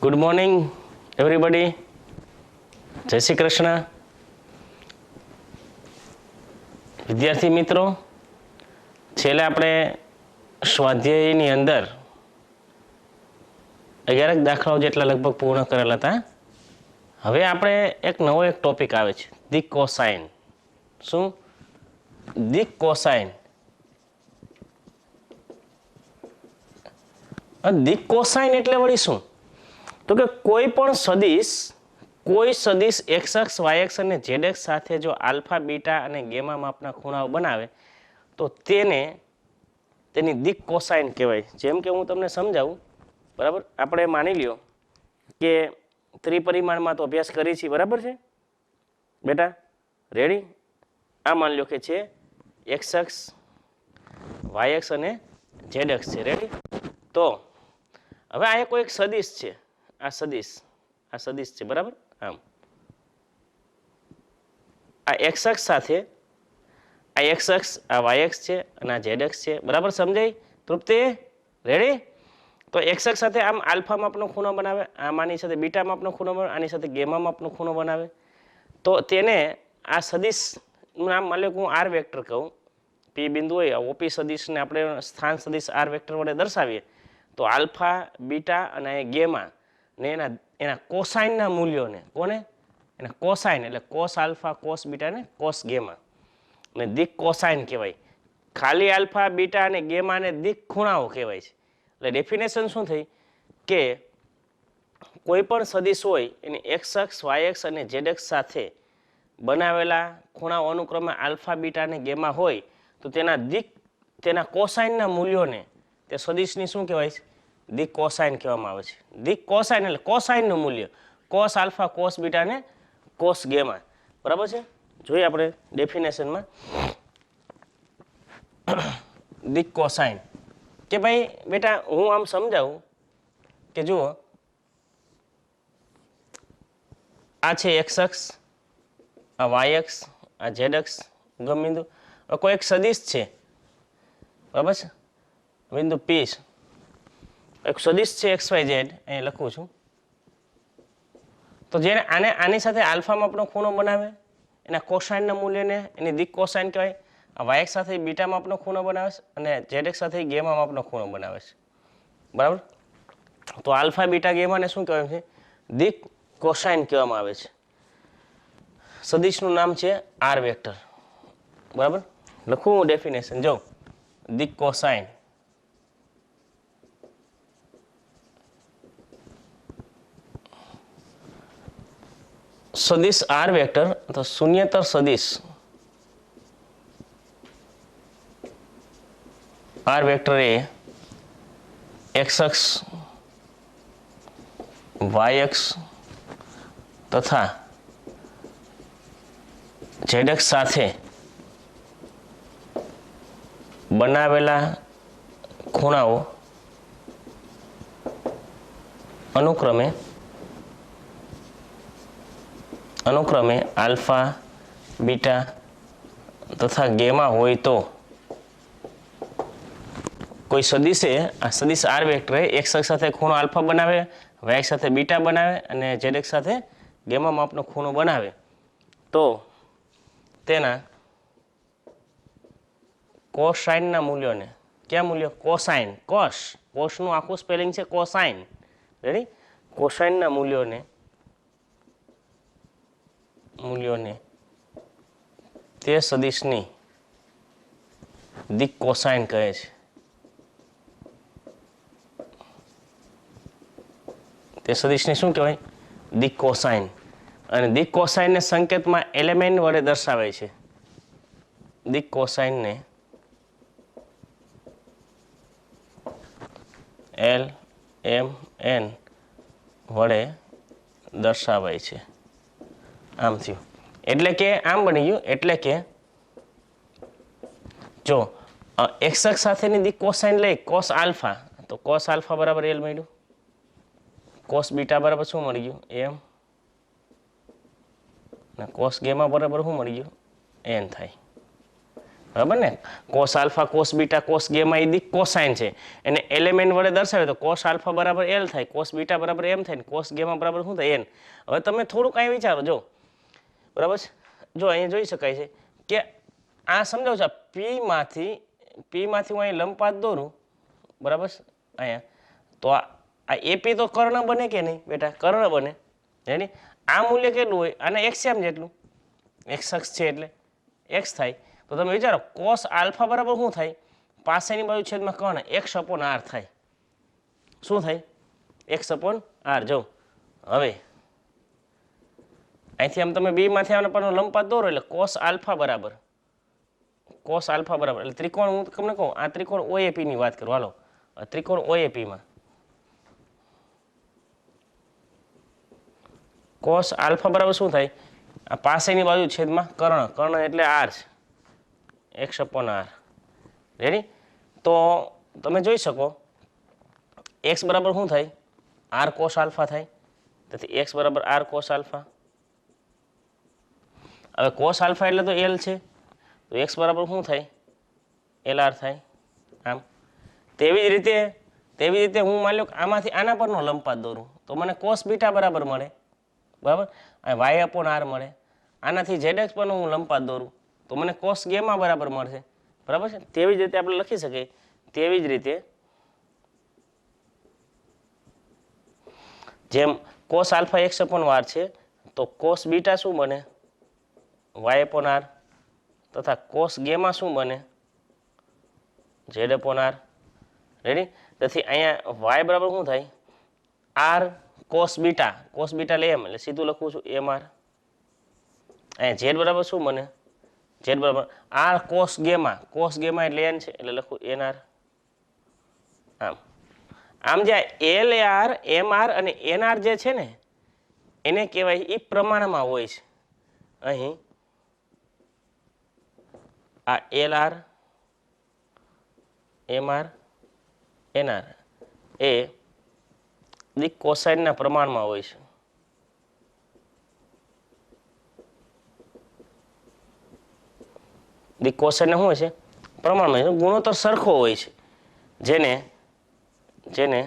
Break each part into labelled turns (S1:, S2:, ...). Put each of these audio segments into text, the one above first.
S1: Good morning everybody. જય શ્રી કૃષ્ણ. વિદ્યાર્થી મિત્રો, છેલ્લે આપણે સ્વાધ્યાયની અંદર 11 દાખલાઓ જેટલા લગભગ પૂર્ણ કરેલા હતા. હવે આપણે એક નવો ટોપિક આવે છે, દિક કોસાઇન. શું? દિક કોસાઇન. દિક કોસાઇન એટલે વળી શું? તો કે કોઈ સદિશ એક્સ અક્ષ વાય અક્ષ અને ઝેડ અક્ષ સાથે જો આલ્ફા બીટા અને ગેમા માપના ખૂણાઓ બનાવે તો તેની દિક કોસાઇન કહેવાય. જેમ કે હું તમને સમજાવું, બરાબર? આપણે માની લ્યો કે ત્રિપરિમાણમાં તો અભ્યાસ કરી છીએ, બરાબર છે બેટા? રેડી? આ માની લ્યો કે છે એક્સ અક્ષ વાય અક્ષ અને ઝેડ અક્ષ છે. રેડી? તો હવે આ કોઈ એક સદિશ છે, આ સદિશ છે, બરાબર? આમ આ એક્સ અક્ષ સાથે આ એક્સ અક્ષ, આ વાય અક્ષ છે અને આ ઝેડ અક્ષ છે, બરાબર? સમજાય? તૃપ્તિ? રેડી? તો એક્સ અક્ષ સાથે આમ આલ્ફા માપનો ખૂણો બનાવે, આમ આની સાથે બીટા માપનો ખૂણો બનાવે, આની સાથે ગેમા માપનો ખૂણો બનાવે. તો તેને આ સદિશનું નામ માની લો કે હું આર વેક્ટર કહું. પી બિંદુ હોય, ઓપી સદિશને આપણે સ્થાન સદિશ આર વેક્ટર વડે દર્શાવીએ તો આલ્ફા બીટા અને ગેમા ને એના કોસાઇનના મૂલ્યોને, કોને? એના કોસાઇન, એટલે કોસ આલ્ફા, કોસ બીટા ને કોસ ગેમા, ને દિક કોસાઇન કહેવાય. ખાલી આલ્ફા બીટા અને ગેમાને દિક ખૂણાઓ કહેવાય છે. એટલે ડેફિનેશન શું થઈ કે કોઈ પણ સદિશ હોય એની એક્સ અક્ષ વાય અક્ષ અને ઝેડ અક્ષ સાથે બનાવેલા ખૂણાઓ અનુક્રમે આલ્ફા બીટા અને ગેમા હોય તો તેના કોસાઇનના મૂલ્યોને તે સદિશની શું કહેવાય છે? દિક કોસાઇન કહેવામાં આવે છે. દિક કોસાઇન એટલે કોસાઇનનું મૂલ્ય, કોસ આલ્ફા, કોસ બીટા ને કોસ ગેમા, બરાબર છે? જોઈએ આપણે ડેફિનેશનમાં દિક કોસાઇન કે ભાઈ બેટા હું આમ સમજાવું કે જુઓ, આ છે એક્સ અક્ષ, આ વાય અક્ષ, આ ઝેડ અક્ષ, બિંદુ. કોઈ એક સદિશ છે, બરાબર છે? બિંદુ પી એક સદિશ છે એક્સ વાય ઝેડ, અહીં લખું છું. તો જેને આની સાથે આલ્ફા માપનો ખૂણો બનાવે એના કોસાઇનના મૂલ્યને એની દિક કોસાઇન કહેવાય. આ વાય અક્ષ સાથે બીટા માપનો ખૂણો બનાવે છે અને ઝેડ અક્ષ સાથે ગેમા માપનો ખૂણો બનાવે છે, બરાબર? તો આલ્ફા બીટા ગેમાને શું કહેવાય છે? દિક કોસાઇન કહેવામાં આવે છે. સદિશનું નામ છે આર વેક્ટર, બરાબર? લખું હું ડેફિનેશન, જો દિક કોસાઇન સદિશ આર વેક્ટર તો શૂન્યતર સદિશ આર વેક્ટર એ એક્સ અક્ષ વાય અક્ષ તથા ઝેડ અક્ષ સાથે બનાવેલા ખૂણાઓ અનુક્રમે આલ્ફા બીટા તથા ગેમા હોય તો કોઈ સદિશે, આ સદિશ આર વેક્ટરે એક્સ અક્ષ સાથે ખૂણો આલ્ફા બનાવે, વાય અક્ષ સાથે બીટા બનાવે અને ઝેડ અક્ષ સાથે ગેમા માપનો ખૂણો બનાવે તો તેના કોસાઇનના મૂલ્યોને, ક્યાં મૂલ્યો? કોસાઇન, કોસનું આખું સ્પેલિંગ છે કોસાઇન. રેડી? કોસાઇનના મૂલ્યોને તે સદિશની દિક કોસાઇન કહે છે. તે સદિશની શું કહેવાય? દિક કોસાઇન. અને દિક કોસાઇનને સંકેતમાં એલિમેન્ટ વડે દર્શાવે છે. દિક કોસાઇનને LMN વડે દર્શાવાય છે. આમ થયું એટલે કે આમ બની ગયું, એટલે કે જો એક્સ અક્ષ સાથેની દિક કોસાઇન લઈ કોસ આલ્ફા તો કોસ આલ્ફા બરાબર L મળ્યું, કોસ બીટા બરાબર શું મળી ગયું? M, અને કોસ ગેમા બરાબર શું મળી ગયું? N થાય. બરાબર ને? Cos alpha, cos beta, cos gamma એ દિક કોસાઇન છે. એને એલિમેન્ટ વડે દર્શાવે તો કોસ આલ્ફા બરાબર એલ થાય, કોસ બીટા બરાબર એમ થાય, કોસ ગેમા બરાબર શું થાય? એન. હવે તમે થોડુંક અહીં વિચારો, જો બરાબર છે, જો અહીંયા જોઈ શકાય છે કે આ સમજાવું છે, પીમાંથી હું અહીં લંબપાત દોરું, બરાબર છે, અહીંયા તો આ એપી તો કર્ણ બને કે નહીં બેટા? કર્ણ બને. એની આ મૂલ્ય કેટલું હોય? આને એક્સ એમ જેટલું, એક્સ અક્ષ છે એટલે એક્સ થાય. તો તમે વિચારો કોસ આલ્ફા બરાબર શું થાય? પાસેની બાજુ છેદમાં કર્ણ, એક્સ અપોન આર થાય. શું થાય? X upon R. જો હવે અહીંથી આમ તમે બીમાંથી આના પરનો લંબપાત દોરો એટલે કોસ આલ્ફા બરાબર એટલે ત્રિકોણ, હું તમને કહું આ ત્રિકોણ ઓએપી ની વાત કરું. હાલો, ત્રિકોણ ઓએપીમાં કોસ આલ્ફા બરાબર શું થાય? આ પાસેની બાજુ છેદમાં કર્ણ એટલે આર છે, એક્સ અપોન આર. રેડી? તો તમે જોઈ શકો એક્સ બરાબર શું થાય? આર કોસ આલ્ફા થાય. તેથી એક્સ બરાબર આર કોસ આલ્ફા. હવે કોસ આલ્ફા એટલે તો એલ છે, તો એક્સ બરાબર શું થાય? એલ આર થાય. આમ તેવી જ રીતે હું માની લો કે આમાંથી આના પરનો લંબપાત દોરું તો મને કોસ બીટા બરાબર મળે, બરાબર? વાય અપોન આર મળે. આનાથી ઝેડ એક્સ પરનો હું લંબપાત દોરું તો મને કોસ ગેમા બરાબર મળશે, બરાબર છે? તેવી જ રીતે આપણે લખી શકીએ. તેવી જ રીતે જેમ કોસ આલ્ફા એક્સ અપોન વાર છે તો કોસ બીટા શું બને? Y upon R. તથા કોસ ગેમા શું બને? Z upon R. રેડી? તેથી અહીંયા વાય બરાબર શું થાય? આર કોસ બીટા એટલે એમ, એટલે સીધું લખું છું એમ આર. અહીંયા ઝેડ બરાબર શું બને? ઝેડ બરાબર આર કોસ ગેમા એટલે એન છે એટલે લખું એન આર. આમ જ્યાં એલ આર, એમ આર અને એન આર જે છે ને એને કહેવાય એ પ્રમાણમાં હોય છે. અહીં આ L R, M R, N R એ દિક કોસાઇનના પ્રમાણમાં હોય છે. દિક કોસાઇનના શું હોય છે? પ્રમાણમાં. ગુણોત્તર સરખો હોય છે, જેને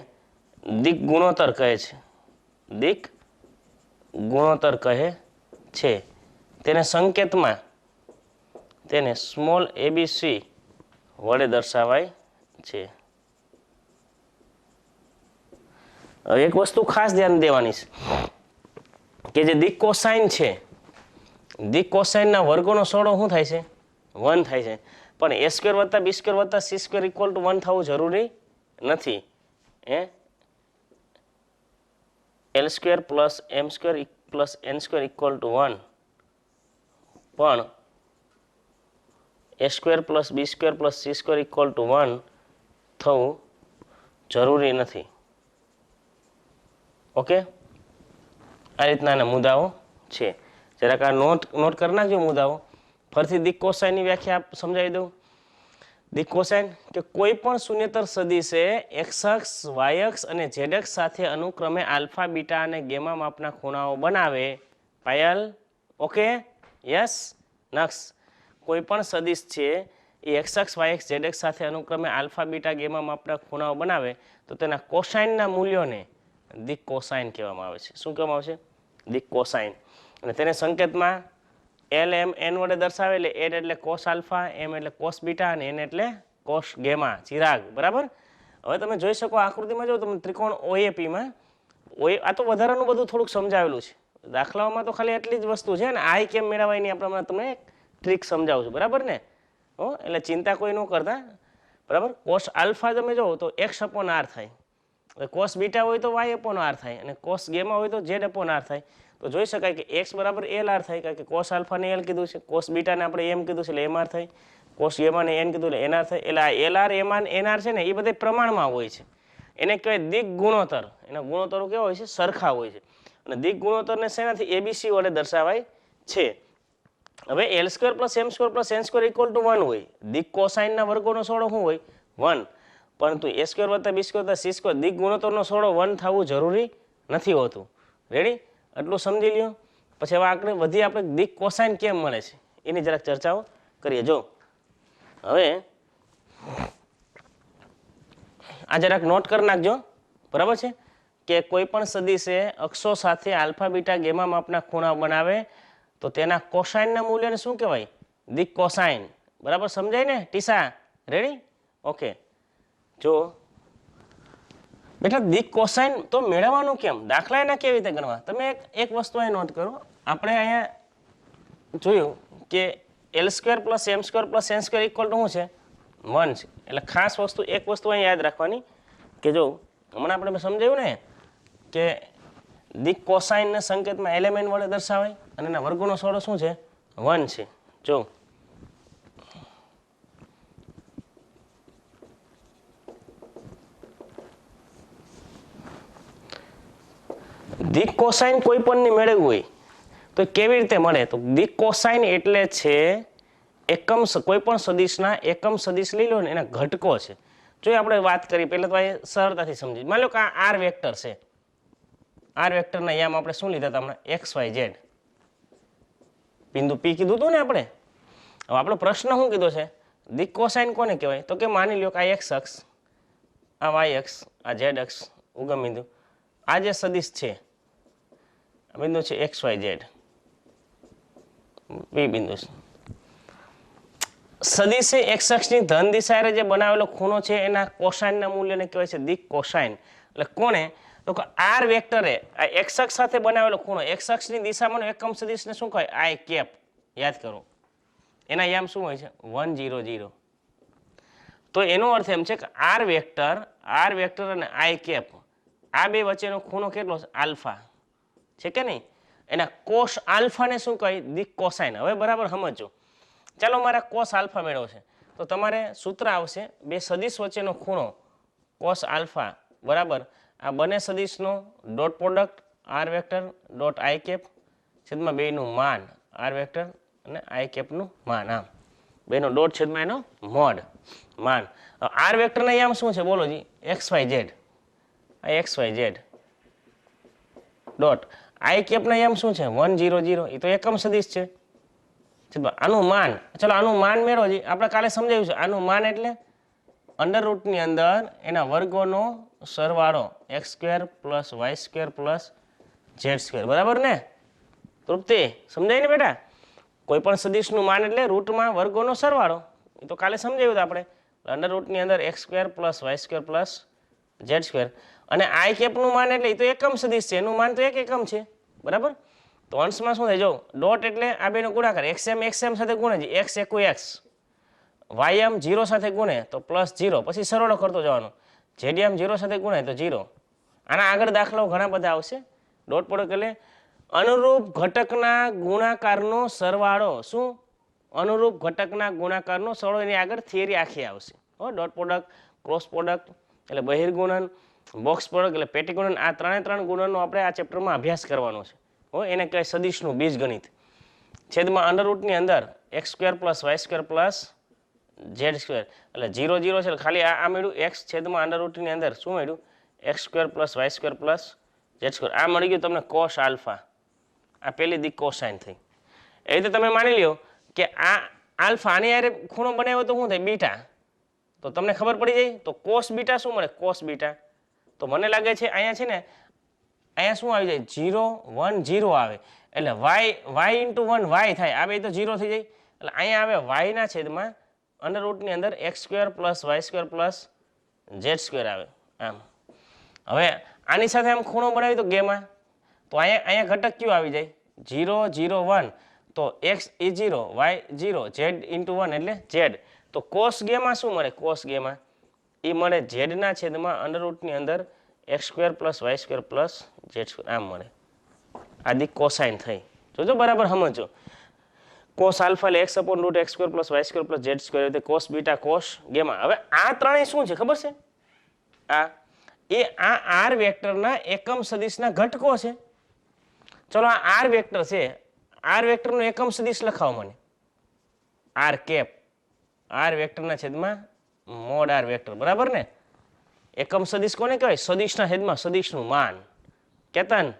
S1: દિક ગુણોત્તર કહે છે. દિક ગુણોત્તર કહે છે. તેને સંકેતમાં તેને સ્મોલ એબીસી વડે દર્શાવાય છે. હવે એક વસ્તુ ખાસ ધ્યાન દેવાની છે કે જે દિક કોસાઇન છે, દિક કોસાઇનના વર્ગોનો સરવાળો શું થાય છે? 1 થાય છે. પણ a સ્ક્વેર વત્તા b સ્ક્વેર વત્તા c સ્ક્વેર ઇક્વલ ટુ 1 થવું જરૂરી નથી. l square plus m square plus n square equal to 1 પણ a square plus b square plus c square equal to 1 થવું જરૂરી નથી. ઓકે? આ રીતના મુદ્દાઓ છે. જરાક આ નોટ કરી નાખજો મુદ્દાઓ. ફરીથી દિક કોસાઇનની વ્યાખ્યા સમજાવી દઉં. દિક કોસાઇન કે કોઈ પણ શૂન્યતર સદિશે એક્સ અક્ષ, વાય અક્ષ અને ઝેડ અક્ષ સાથે અનુક્રમે આલ્ફા, બીટા અને ગેમા માપના ખૂણાઓ બનાવે. પાયલ ઓકે? યસ? નક્ષ કોઈ પણ સદિશ છે એ એક્સ અક્ષ, વાય અક્ષ, ઝેડ અક્ષ સાથે અનુક્રમે આલ્ફા, બીટા, ગેમા માપના ખૂણાઓ બનાવે તો તેના કોસાઇનના મૂલ્યોને દિક કોસાઇન કહેવામાં આવે છે. શું કહેવામાં આવે છે? દિક કોસાઇન. અને તેને સંકેતમાં એલ, એમ, એન વડે દર્શાવે. એટલે એલ એટલે કોસ આલ્ફા, એમ એટલે કોસ બીટા અને એન એટલે કોસ ગેમા. ચિરાગ, બરાબર? હવે તમે જોઈ શકો આકૃતિમાં, જો તમે ત્રિકોણ ઓએપીમાં આ તો વધારાનું બધું થોડુંક સમજાવેલું છે. દાખલાઓમાં તો ખાલી એટલી જ વસ્તુ છે ને આઈ કેમ મેળવવા એની આપણે તમને એક ટ્રીક સમજાવું છું, બરાબર ને? એટલે ચિંતા કોઈ ન કરતા, બરાબર? કોસ આલ્ફા તમે જો તો એક્સ અપોન આર થાય, કોસ બીટા હોય તો વાય અપોન આર થાય અને કોસ ગેમા હોય તો ઝેડ અપોન આર થાય. તો જોઈ શકાય કે એક્સ બરાબર એલ આર થાય, કારણ કે કોસ આલ્ફાને એલ કીધું છે, કોસ બીટાને આપણે એમ કીધું છે એટલે એમ આર થાય, કોસ ગેમાને એન કીધું એટલે એન આર થાય. એટલે આ L R, M R, N R છે ને એ બધા પ્રમાણમાં હોય છે. એને કહેવાય દિક ગુણોત્તર. એના ગુણોત્તરો કેવા હોય છે? સરખા હોય છે. અને દિક ગુણોત્તરને શેનાથી? એબીસી વડે દર્શાવાય છે. હવે L square plus M square plus N square equal to 1 હોય. દિક કોસાઇનના વર્ગોનો સરવાળો શું હોય? 1. પરંતુ a સ્ક્વેર વત્તા b સ્ક્વેર વત્તા c સ્ક્વેર દિક ગુણોત્તરનો સરવાળો 1 થવું જરૂરી નથી હોતું. રેડી? એટલું સમજી લ્યો. પછી હવે આગળ વધી આપણે દિક કોસાઇન કેમ મળે છે એની જરાક ચર્ચાઓ કરીએ. જો હવે આ જરાક નોટ કરી નાખજો, બરાબર છે, કે કોઈ પણ સદિશે અક્ષો સાથે આલ્ફા બીટા ગેમા માપના ખૂણા બનાવે તો તેના કોસાઇનના મૂલ્યને શું કહેવાય? દિક કોસાઇન. બરાબર સમજાય ને ટીસા? રેડી? ઓકે. જો બેટા દિક કોસાઇન તો મેળવવાનું કેમ? દાખલા એના કેવી રીતે ગણવા? તમે એક વસ્તુ અહીં નોટ કરો. આપણે અહીંયા જોયું કે L² + M² + N² equal to શું છે? 1 છે. એટલે ખાસ વસ્તુ એક વસ્તુ અહીં યાદ રાખવાની કે જો હમણાં આપણે સમજાયું ને કે દિક કોસાઇનના સંકેતમાં એલિમેન્ટ વડે દર્શાવાય અને એના વર્ગોનો સરવાળો શું છે? 1 છે. જો દિક કોસાઇન કોઈ પણની મેળવવું હોય તો કેવી રીતે મળે? તો દિક કોસાઇન એટલે છે એકમ, કોઈ પણ સદિશના એકમ સદિશ લઈ લો ને એના ઘટકો છે. જો આપણે વાત કરી પહેલા તો એ સરળતાથી સમજી. માની લો કે આ આર વેક્ટર છે. આર વેક્ટરના યામ આપણે શું લીધા હતા હમણાં? X Y Z. બિંદુ પી કીધું હતું ને આપણે. હવે આપણો પ્રશ્ન શું કીધો છે? દિક કોસાઇન કોને કહેવાય? તો કે માની લો કે આ એક્સ અક્ષ, આ વાય અક્ષ, આ ઝેડ અક્ષ, ઉગમ બિંદુ, આ જે સદિશ છે આ બિંદુ છે એક્સ વાય ઝેડ, પી બિંદુ છે. સદિશે એક્સ અક્ષની ધન દિશા જે બનાવેલો ખૂણો છે એના કોસાઇનના મૂલ્યને કહેવાય છે દિક કોસાઇન. એટલે કોને? તો કે આર વેક્ટરે આ એક્સ અક્ષ સાથે બનાવેલો ખૂણો, એક્સ અક્ષની દિશામાં એકમ સદિશને શું કહેવાય? I cap. યાદ કરો એના યામ શું હોય છે? 1 0 0. તો એનો અર્થ એમ છે કે આર વેક્ટર અને આઈ કેપ આ બે વચ્ચેનો ખૂણો કેટલો છે? આલ્ફા છે કે નહીં? એના કોસ આલ્ફાને શું કહે? દિક કોસાઇન. હવે બરાબર સમજો. ચાલો મારા કોસ આલ્ફા મેળવો છે તો તમારે સૂત્ર આવશે બે સદિશ વચ્ચેનો ખૂણો કોસ આલ્ફા બરાબર આ બંને સદિશનો dot product R vector dot I cap છેદમાં બેનું માન આર વેક્ટર અને આઈ કેપનું માન. આમ બેનો ડોટ છેદમાં એનો મોડ માન. આર વેક્ટરના આમ શું છે બોલો જી? X Y z. આ x Y z dot I કેપના આમ શું છે? 1 0 0. એ તો એકમ સદિશ છે. આનું માન, ચલો આનું માન મેળવો જી. આપણે કાલે સમજાવ્યું છે આનું માન એટલે અંડર રૂટની અંદર એના વર્ગોનો સરવાળો x² + y² + z². બરાબર ને તૃપ્તિ? સમજાય ને બેટા? કોઈ પણ સદિશનું માન એટલે રૂટમાં વર્ગોનો સરવાળો. એ તો કાલે સમજાવ્યું હતું આપણે. અંડર રૂટની અંદર x² + y² + z². અને આઈ કેપનું માન એટલે એ તો એકમ સદિશ છે, એનું માન તો એક એકમ છે. બરાબર? તો અંશમાં શું થાય? જો ડોટ એટલે આ બેનો ગુણાકાર, xm સાથે ગુણે છે, x એકુ x, ym 0 સાથે ગુણે તો +0, પછી સરવાળો કરતો જવાનો, zm 0 સાથે ગુણે તો 0. આના આગળ દાખલાઓ ઘણા બધા આવશે. ડોટ પ્રોડક્ટ એટલે અનુરૂપ ઘટકના ગુણાકારનો સરવાળો. શું? અનુરૂપ ઘટકના ગુણાકારનો સરવાળો. એની આગળ થિયરી આખી આવશે. ડોટ પ્રોડક્ટ, ક્રોસ પ્રોડક્ટ એટલે બહિર્ગુણન, બોક્સ પ્રોડક્ટ એટલે પેટીગુણન. આ ત્રણે ગુણનનો આપણે આ ચેપ્ટરમાં અભ્યાસ કરવાનો છે. એને કહેવાય સદિશનું બીજગણિત. છેદમાં અંડર રૂટની અંદર x² + y² + z². એટલે 0 0 છે ખાલી આ મળ્યું x છેદમાં અંડર રૂટની અંદર શું મળ્યું? x² + y² + z². આ મળી ગયું તમને કોસ આલ્ફા. આ પહેલી દિક કોસાઇન થઈ. એ રીતે તમે માની લ્યો કે આ આલ્ફા આની યારે ખૂણો બનાવ્યો તો શું થાય? બીટા. તો તમને ખબર પડી જાય. તો કોસ બીટા શું મળે? Cos beta. તો મને લાગે છે અહીંયા છે ને અહીંયા શું આવી જાય? 0 1 0 આવે એટલે y × 1 y થાય. આ બે તો 0 થઈ જાય એટલે અહીંયા આવે y ના છેદમાં અંડર રૂટની અંદર x² + y² + z² આવે. આમ હવે આની સાથે આમ ખૂણો બનાવી તો ગેમા તો અહીંયા ઘટક કયું આવી જાય? 0 0 1. તો x એ 0 y 0 z × 1 એટલે z. તો કોસ ગેમા શું મળે? કોસ ગેમા એ મળે z ના છેદમાં અંડર રૂટની અંદર x² + y² + z². આમ મળે. આ દિક કોસાઇન થઈ. જોજો બરાબર સમજો. કોસ આલ્ફા એટલે x/√x² + y² + z². એટલે કોસ બીટા કોસ ગેમા. હવે આ ત્રણેય શું છે ખબર છે? આ આર વેક્ટરના એકમ સદિશના ઘટકો છે. ચલો આ આર વેક્ટર છે. આર વેક્ટરનો એકમ સદિશ લખાવો મને. R cap. આર વેક્ટરના છેદમાં મોડ આર વેક્ટર. બરાબર ને? એકમ સદિશ કોને કહેવાય? સદિશના છેદમાં સદિશનું માન. કેતન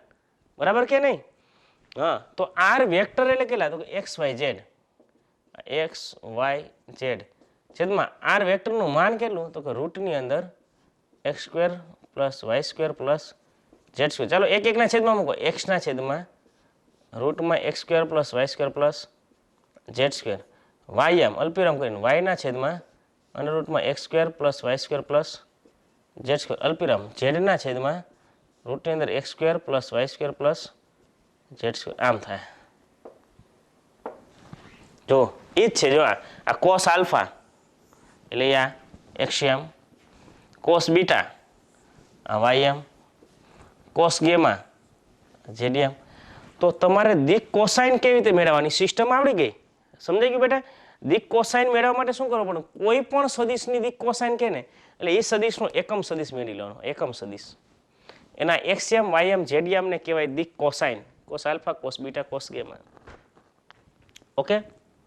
S1: બરાબર કે નહીં? હા. તો આર વેક્ટર એટલે કેટલા? તો x y z. x y z છેદમાં આર વેક્ટરનું માન કેટલું તો કે રૂટની અંદર x square plus Y square plus Z square. ચાલો એક એકના છેદમાં મૂકો. એક્સના છેદમાં રૂટમાં x square plus Y square plus Z square. Y આમ અલ્પવિરામ કરીને વાયના છેદમાં અને રૂટમાં x square plus Y square plus Z square અલ્પવિરામ ઝેડના છેદમાં રૂટની અંદર x square plus Y square plus Z square. આમ થાય. જો એ જ છે. જો આ કોસ આલ્ફા એટલે આ એક્સિયમ, કોસ બીટા આ વાયમ, કોસ ગેમા જેડિયમ. તો તમારે દિક કોસાઇન કેવી રીતે મેળવવાની સિસ્ટમ આવડી ગઈ. સમજાઈ ગયું બેટા. દિક કોસાઇન મેળવવા માટે શું કરવું પડે? કોઈ પણ સદિશની દિક કોસાઇન કે ને એટલે એ સદિશનો એકમ સદિશ મેળવી લેવાનો. એકમ સદિશ એના એક્સિયમ વાયમ જેડિયમને કહેવાય દિક cosine. Cos alpha, cos beta, cos gamma. Okay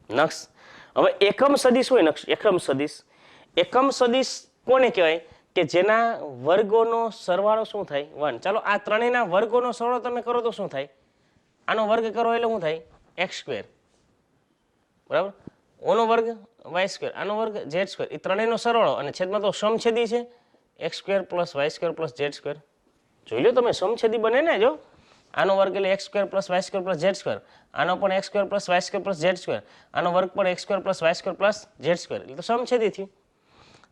S1: નક્ષ. હવે એકમ સદિશ હોય નક્ષ, એકમ સદિશ. એકમ સદિશ કોને કહેવાય કે જેના વર્ગોનો સરવાળો શું થાય 1. ચાલો આ ત્રણેયના વર્ગોનો સરવાળો તમે કરો તો શું થાય? આનો વર્ગ કરો એટલે શું થાય? એક્સ સ્ક્વેર બરાબર, ઓનો વર્ગ વાય સ્ક્વેર, આનો વર્ગ ઝેડ સ્ક્વેર. એ ત્રણેયનો સરવાળો અને છેદમાં તો સમછેદી છે X square plus Y square plus Z square. જોઈ લો તમે સમછેદી બને ને. જો આનો વર્ગ એટલે X square plus Y square plus Z square, આનો પણ X square plus Y square plus Z square, આનો વર્ગ પણ X square plus Y square plus Z square. એટલે તો સમછેદી થયું.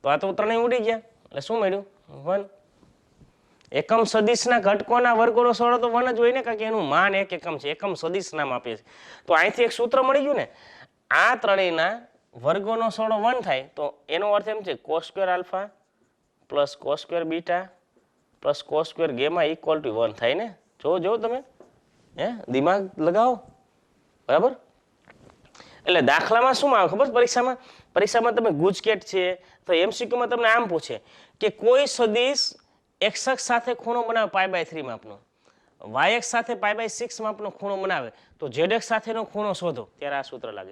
S1: તો આ તો ત્રણેય ઉડી ગયા એટલે શું મળ્યું? 1. એકમ સદિશના ઘટકોના વર્ગોનો સરવાળો તો 1 જ હોય ને, કારણ કે એનું માન એક એકમ છે. એકમ સદિશ નામ આપીએ છીએ. તો અહીંથી એક સૂત્ર મળી ગયું ને. આ ત્રણેયના વર્ગોનો સરવાળો 1 થાય તો એનો અર્થ એમ છે cos square alpha plus cos square beta plus cos square gamma equal to 1 થાય ને. જો તમે દિમાગ લગાવો બરાબર. એટલે દાખલામાં શું આવે ખબર? પરીક્ષામાં તમે ગુજકેટ છે તો એમસીક્યુમાં તમને આમ પૂછે કે કોઈ સદિશ એક્સ અક્ષ સાથે ખૂણો બનાવે π/3 માપનો, વાય અક્ષ સાથે π/6 માપનો ખૂણો બનાવે તો ઝેડ અક્ષ સાથેનો ખૂણો શોધો. ત્યારે આ સૂત્ર લાગે.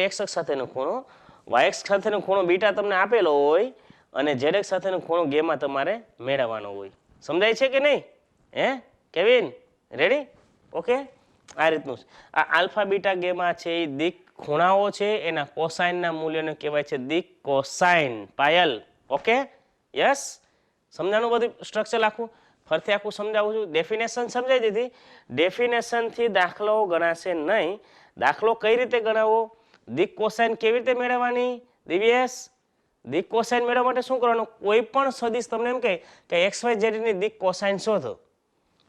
S1: એક્સ અક્ષ સાથેનો ખૂણો, વાય અક્ષ સાથેનો ખૂણો બીટા તમને આપેલો હોય અને ઝેડ અક્ષ સાથેનો ખૂણો ગેમા તમારે મેળવવાનો હોય. સમજાય છે કે નહીં? Kevin ready? ઓકે. આ રીતનું આ આલ્ફા બીટા ગેમા છે એ દિક ખૂણાઓ છે, એના કોસાઇનના મૂલ્યને કહેવાય છે દિક કોસાઇન. Payal okay yes. સમજાણું બધું સ્ટ્રક્ચર આખું? ફરીથી આખું સમજાવું છું. ડેફિનેશન સમજાવી દીધી. ડેફિનેશનથી દાખલો ગણાશે નહીં. દાખલો કઈ રીતે ગણાવવો, દિક કોસાઇન કેવી રીતે મેળવવાની? દિવ્યેશ, દિક કોસાઇન મેળવવા માટે શું કરવાનું? કોઈ પણ સદિશ તમને એમ કહે કે એક્સ વાય ઝેડ ની દિક કોસાઇન શોધો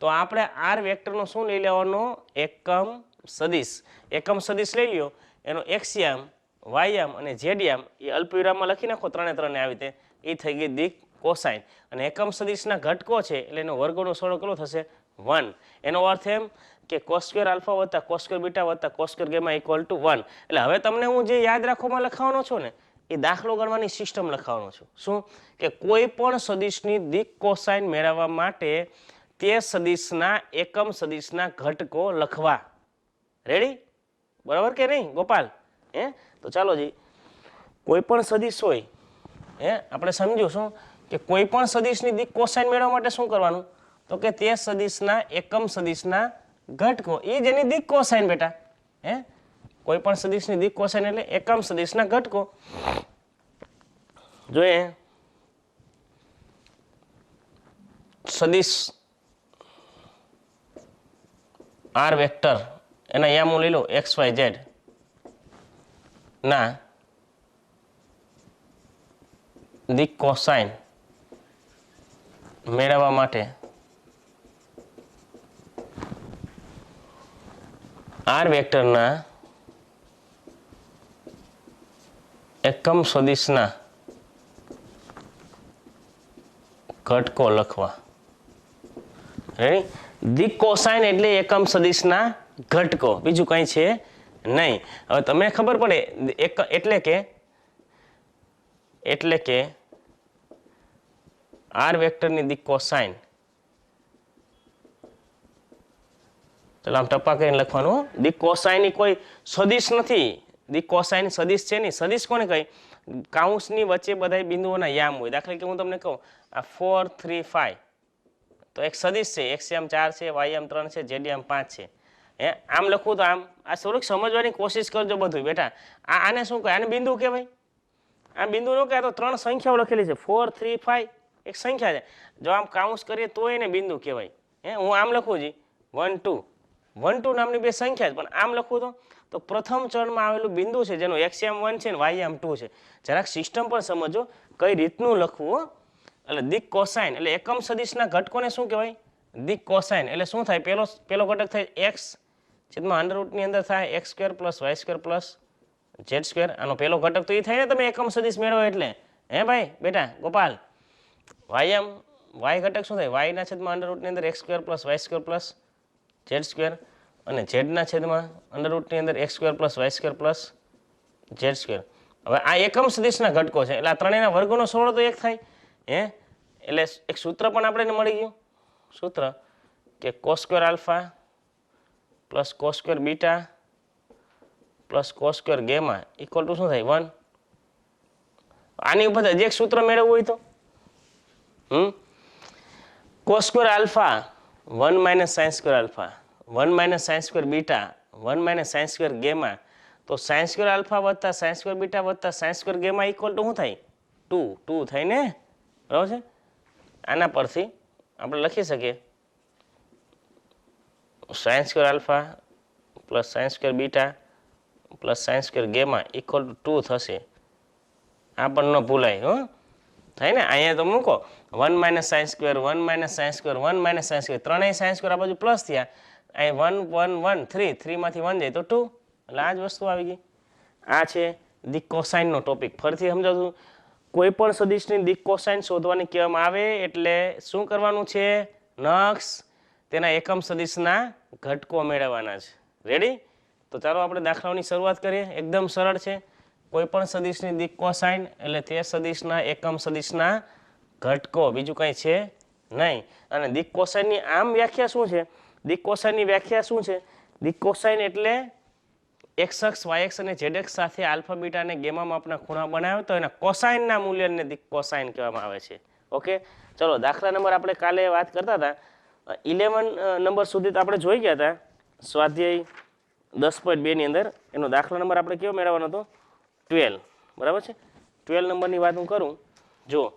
S1: તો આપણે આર વેક્ટરનો શું લઈ લેવાનો? એકમ સદિશ. એકમ સદિશ લઈ લ્યો, એનો એક્સિયમ વાયમ અને ઝેડિયમ એ અલ્પવિરામમાં લખી નાખો. ત્રણે આવી રીતે એ થઈ ગઈ દિક કોસાઇન. અને એકમ સદિશના ઘટકો છે એટલે એનો વર્ગોનો સરવાળો કેટલો થશે? 1. એનો અર્થ એમ કે કોસ સ્ક્વેર આલ્ફા વત્તા કોસ સ્ક્વેર બીટા વત્તા cos square gamma equal to 1. એટલે હવે તમને હું જે યાદ રાખવામાં લખાવાનો છું ને એ દાખલો ગણવાની સિસ્ટમ લખાવાનો છું. શું કે કોઈ પણ સદિશની દિક કોસાઇન મેળવવા માટે તે સદિશના એકમ સદિશના ઘટકો લખવા. રેડી? બરાબર કે નહીં ગોપાલ? તો ચાલો જી, કોઈ પણ સદિશ હોય આપણે સમજ્યું શું કે કોઈ પણ સદિશની દિક કોસાઇન મેળવવા માટે શું કરવાનું તો કે તે સદિશના એકમ સદિશના ઘટકો એ જ એની દિક કોસાઇન બેટા. કોઈ પણ સદિશની દિક કોસાઇન એટલે એકમ સદિશના ઘટકો. જોઈએ સદિશ આર વેક્ટર એના યામો લઈ લો એક્સ વાય ઝેડ ના દિક કોસાઇન મેળવવા માટે આર વેક્ટરના એકમ સદિશના ઘટકો લખવા. રેડી? દિક કોસાઇન એટલે એકમ સદિશના ઘટકો, બીજું કંઈ છે નહીં. હવે તમને ખબર પડે એટલે કે આર વેક્ટરની દિક કોસાઇન. ચાલો આમ ટપ્પા કરીને લખવાનું. દિક કોસાઇન કોઈ સદિશ નથી. દિક કોસાઇન સદિશ છે નહીં. સદિશ કોને કહી? કાઉન્સની વચ્ચે બધા બિંદુઓના યામ હોય. દાખલા કે હું તમને કહું આ 4 3 5 તો એક સદિશ છે. એક્સિયમ 4 છે, વાયમ 3 છે, ઝેડિયમ 5 છે. હે આમ લખું તો આમ આ થોડુંક સમજવાની કોશિશ કરજો બધું બેટા આને શું કહે આને બિંદુ કહેવાય આ બિંદુ નો કહેવાય તો ત્રણ સંખ્યાઓ લખેલી છે 4 3 5 એક સંખ્યા છે જો આમ કાઉન્સ કરીએ તો એને બિંદુ કહેવાય હે હું આમ લખું છું 1 2 1 2 નામની બે સંખ્યા છે પણ આમ લખું તો પ્રથમ ચરણમાં આવેલું બિંદુ છે જેનું xm1 છે ને ym2 છે જરાક સિસ્ટમ પણ સમજો કઈ રીતનું લખવું એટલે દિક કોસાઇન એટલે એકમ સદિશના ઘટકોને શું કહેવાય દિક કોસાઇન એટલે શું થાય પેલો ઘટક થાય x છેદમાં અંડર રૂટની અંદર થાય x² + y² + z². આનો પેલો ઘટક તો એ થાય ને તમે એકમ સદિશ મેળવો એટલે હે ભાઈ બેટા ગોપાલ ym y ઘટક શું થાય y ના છેદમાં અંડર રૂટની અંદર x² + y² + z² અને z ના છેદમાં અંડર રૂટની અંદર x² + y² + z². હવે આ એકમ સદિશના ઘટકો છે એટલે આ ત્રણેયના વર્ગનો સરવાળો તો એક થાય હે એટલે એક સૂત્ર પણ આપણે મળી ગયું સૂત્ર કે cos² α + cos² β + cos² γ = શું થાય 1. આની ઉપર હજી એક સૂત્ર મેળવવું હોય તો cos² α 1 - sin² α 1 - sin² β 1 - sin² γ તો sin² α + sin² β + sin² γ = શું થાય 2 થાય ને બરાબર છે. આના પરથી આપણે લખી શકીએ sin² α + sin² β + sin² γ = 2 થશે. આ પણ ન ભૂલાય હો થાય ને અહીંયા તો મૂકો 1 - sin² 1 - sin² 1 - sin² ત્રણેય sin² આ બાજુ પ્લસ થયા અહીં 1 1 1 3 3 માંથી 1 જાય તો 2 એટલે આ જ વસ્તુ આવી ગઈ. આ છે દિક કોસાઇનનો ટોપિક. ફરીથી સમજાવું કોઈ પણ સદિશની દિક કોસાઇન શોધવાની કહેવામાં આવે એટલે શું કરવાનું છે નક્ષ તેના એકમ સદિશના ઘટકો મેળવવાના છે. રેડી? તો ચાલો આપણે દાખલાઓની શરૂઆત કરીએ. એકદમ સરળ છે. કોઈ પણ સદિશની દિક કોસાઇન એટલે તે સદિશના એકમ સદિશના ઘટકો બીજું કંઈ છે નહીં. અને દિક કોસાઇનની આમ વ્યાખ્યા શું છે? દિક કોસાઇનની વ્યાખ્યા શું છે? દિક કોસાઇન એટલે x અક્ષ y અક્ષ અને z અક્ષ સાથે આલ્ફા બીટા અને ગેમા માપના ખૂણા બનાવે તો એના કોસાઇનના મૂલ્યને દિક કોસાઇન કહેવામાં આવે છે. ઓકે ચલો દાખલા નંબર આપણે કાલે વાત કરતા હતા 11 નંબર સુધી તો આપણે જોઈ ગયા હતા સ્વાધ્યાય 10.2 ની અંદર. એનો દાખલા નંબર આપણે કેવો મેળવવાનો હતો 12 બરાબર છે. 12 નંબરની વાત હું કરું જો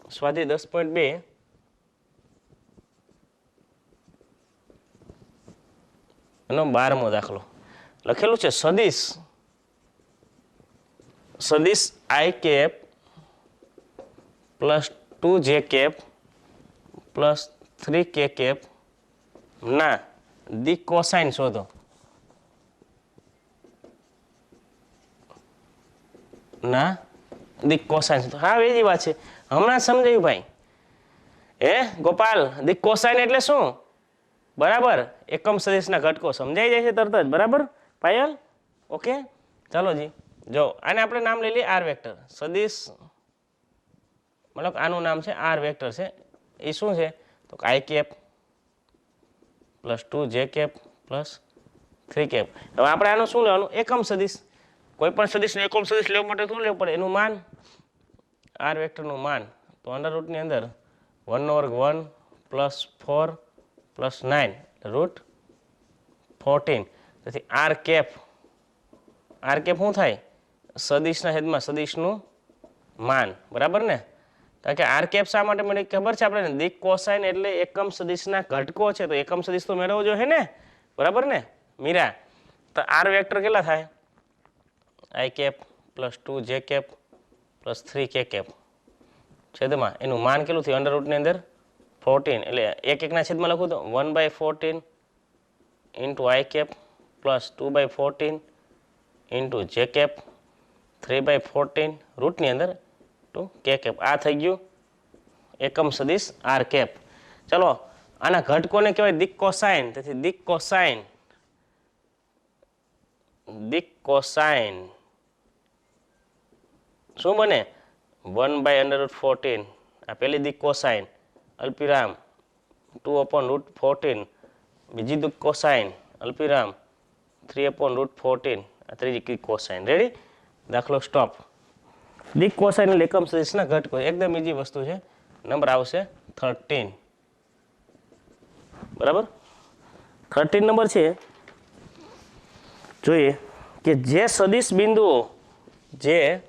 S1: સ્વાધ્યાય 10.2 એનો 12મો દાખલો લખેલું છે સદિશ i cap + 2j cap + 3k cap ના દિક કોસાઇન શોધો. ના દિક કોસાઇન શોધો. હા એજી વાત છે હમણાં સમજાયું ભાઈ હે ગોપાલ દિક કોસાઇન એટલે શું બરાબર એકમ સદિશના ઘટકો સમજાઈ જાય છે તરત જ બરાબર પાયલ ઓકે ચાલો જી જો આને આપણે નામ લઈ લઈએ આર વેક્ટર સદિશ મતલબ આનું નામ છે આર વેક્ટર છે એ શું છે તો i cap + 2j cap + 3 cap. હવે આપણે આનું શું લેવાનું એકમ સદિશ કોઈ પણ સદિશનો એકમ સદિશ લેવા માટે શું લેવું પડે એનું માન આર વેક્ટરનું માન તો અંડર રૂટની અંદર 1/1 + 4 + 9 √14 તેથી આર કેપ શું થાય સદિશના છેદમાં સદિશનું માન બરાબર ને. કારણ કે આર કેપ શા માટે મને ખબર છે આપણે દિક કોસાઇન એટલે એકમ સદિશના ઘટકો છે તો એકમ સદિશ તો મેળવવો જોઈએ ને બરાબર ને મીરા. તો આર વેક્ટર કેટલા થાય i cap + 2j cap + 3k cap છેદમાં એનું માન કેટલું થયું અંડર રૂટની અંદર 14 એટલે એક એકના છેદમાં લખું તો 1/14 * i કેપ + 2/14 * j કેપ 3/14 રૂટની અંદર ટુ k કેપ. આ થઈ ગયું એકમ સદિશ આર કેપ. ચલો આના ઘટકોને કહેવાય દિક કોસાઇન. તેથી દિક કોસાઇન શું બને 1/√14 આ પહેલી દિક કોસાઇન અલ્પિરામ 2/√14 બીજી દિક કોસાઇન અલ્પિરામ 3/√14 આ ત્રીજી દિક કોસાઇન. રેડી દાખલો સ્ટોપ. દિક કોસાઇન એટલે એકમ સદિશના ઘટકો એકદમ ઈજી વસ્તુ છે. નંબર આવશે 13 બરાબર. 13 નંબર છે, જોઈએ કે જે સદિશ બિંદુઓ જે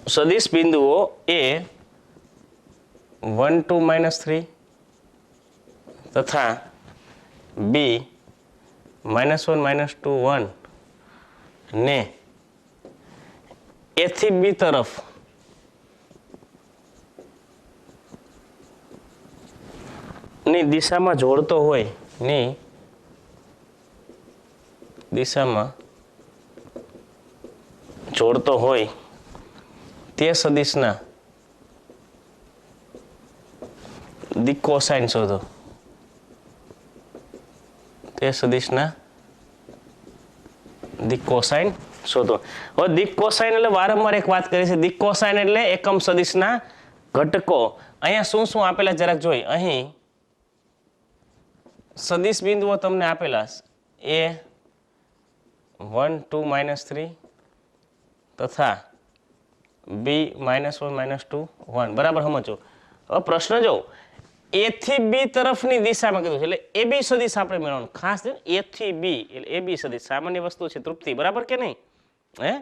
S1: સદિશ બિંદુઓ એ 1 2 -3 તથા બી -1 -2 1 ને એ થી બી તરફ ની દિશામાં જોડતો હોય ની દિશામાં જોડતો હોય તે સદિશના દિક કોસાઇન શોધો. તે સદિશના દિક કોસાઇન શોધો. હવે દિક કોસાઇન એટલે વારંવાર એક વાત કરી છે, દિક કોસાઇન એટલે એકમ સદિશના ઘટકો. અહીંયા શું શું આપેલા જરાક જોઈ. અહીં સદિશ બિંદુઓ તમને આપેલા એ 1 2 -3 તથા બી -1 -2 1. બરાબર સમજો. હવે પ્રશ્ન જો એ થી બી તરફની દિશામાં કીધું છે એટલે એ બી સદિશ આપણે મેળવવાનું ખાસ છે. એ થી બી એટલે એ બી સદિશ સામાન્ય વસ્તુ છે તૃપ્તિ, બરાબર કે નહીં? હે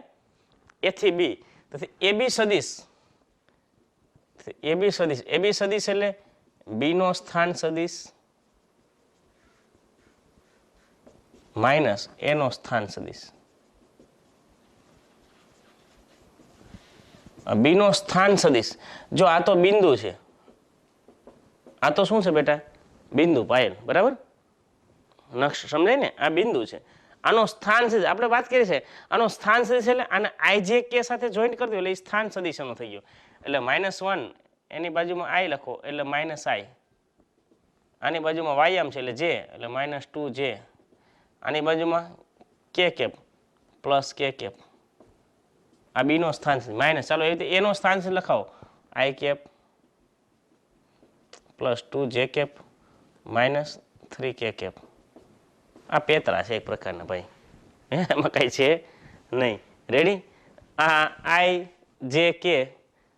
S1: એ થી બી તેથી એ બી સદિશ, એ બી સદિશ, એ બી સદિશ એટલે બી નો સ્થાન સદિશ માઇનસ એ નો સ્થાન સદિશ. બી નો સ્થાન સદિશ, જો આ તો બિંદુ છે, આ તો શું છે બેટા? બિંદુ પાયલ, બરાબર? નકશ સમજાય ને? આ બિંદુ છે, આનો સ્થાન સદિશ આપણે વાત કરી છે. આનો સ્થાન સદિશ એટલે આને આઈ જે કે સાથે જોઈન્ટ કરી દો એટલે એ સ્થાન સદિશનો થઈ ગયો. એટલે -1 એની બાજુમાં આઈ લખો એટલે -i, આની બાજુમાં વાયામ છે એટલે જે એટલે -2j, આની બાજુમાં કે કેપ પ્લસ કે કેપ. આ બી નો સ્થાન છે માઇનસ, ચાલો એવી રીતે એનો સ્થાન છે લખાવો I cap plus 2j cap -3k cap. આ પેતરા છે એક પ્રકારના ભાઈ, એમાં કઈ છે નહીં. રેડી? આ આઈ જે કે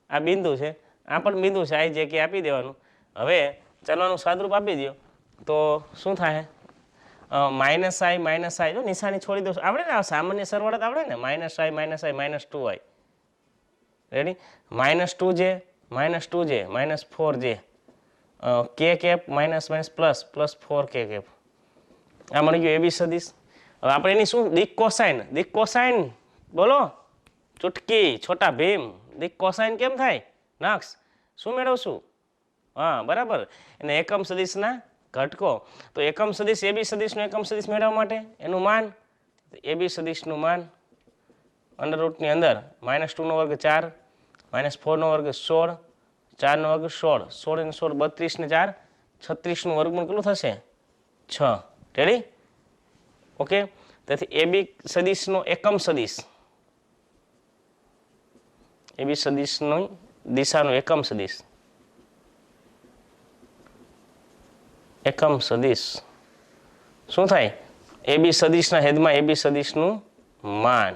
S1: આ બિંદુ છે, આ પણ બિંદુ છે, આઈ જે કે આપી દેવાનું. હવે ચલવાનું સાદરૂપ આપી દો તો શું થાય? -i જો નિશાની છોડી દો, આવડે ને? સામાન્ય સરવાળા તો આવડે ને? -i -2i. Ready? -2j -4j કે કેપ પ્લસ 4k કેપ. આ મળી ગયું એબી સદિશ. હવે આપણે એની શું દિક કોસાઇન, દિક કોસાઇન બોલો ચુટકી છોટા ભીમ. દિક કોસાઇન કેમ થાય? નક્ષ શું મેળવશું? હા બરાબર, એને એકમ સદિશના ઘટકો. તો એકમ સદિશ એબી સદિશનું એકમ સદિશ મેળવવા માટે એનું માન, એબી સદિશનું માન અંડર રૂટની અંદર -2 નો વર્ગ 4 -4 નો વર્ગ 16 4 નો વર્ગ 16 16 ને 16 32 ને 4 36 નું વર્ગમૂળ કેટલું થશે? 6. રેડી? ઓકે. તેથી એબી સદિશનો એકમ સદિશ, એબી સદિશની દિશાનો એકમ સદિશ, એકમ સદિશ શું થાય? એબી સદિશના હેદમાં એબી સદિશનું માન.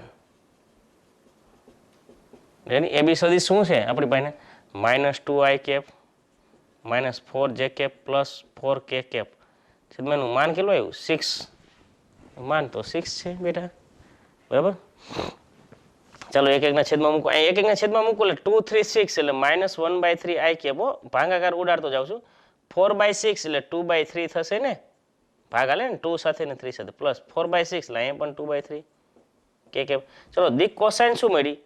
S1: એબી સદિશ શું છે આપણી પાસે? -2i cap -4j cap plus 4k cap. છેદમાં માન કેટલું આવ્યું? 6. માન તો 6 છે બેટા, બરાબર? ચાલો એક એકના છેદમાં મૂકો, એક એકના છેદમાં મૂકો એટલે 2 3 6 એટલે -1/3i કેપ. ભાગાકાર ઉડાડતો જાઉં છું. 4/6 એટલે 2/3 થશે ને? ભાગ હાલે ને 2 સાથે ને 3 સાથે, પ્લસ 4/6 એટલે અહીંયા પણ 2/3 કે કેપ. ચલો દિક કોસાઇન શું મળી?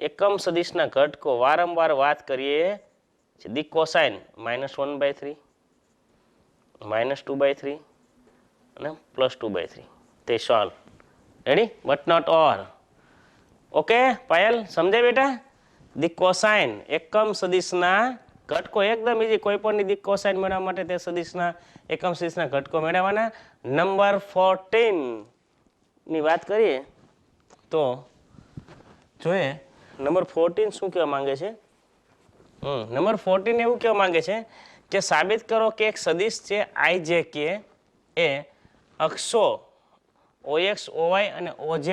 S1: એકમ સદિશના ઘટકો. વારંવાર વાત કરીએ છે દિક કોસાઇન -1/3 -2/3 અને +2/3. તે solve. Ready? But not or. Okay Payal, સમજાય બેટા? દિક કોસાઇન એકમ સદિશના ઘટકો એકદમ ઈઝી. કોઈ પણ દિક કોસાઇન મેળવવા માટે તે સદિશના એકમ સદિશના ઘટકો મેળવવાના. નંબર 14 ની વાત કરીએ તો જોઈએ નંબર 14 શું કહેવા માંગે છે? નંબર 14 એવું કહેવા માંગે છે કે સાબિત કરો કે એક સદિશ છે આઈ જે કે એ અક્ષો OX OY અને OZ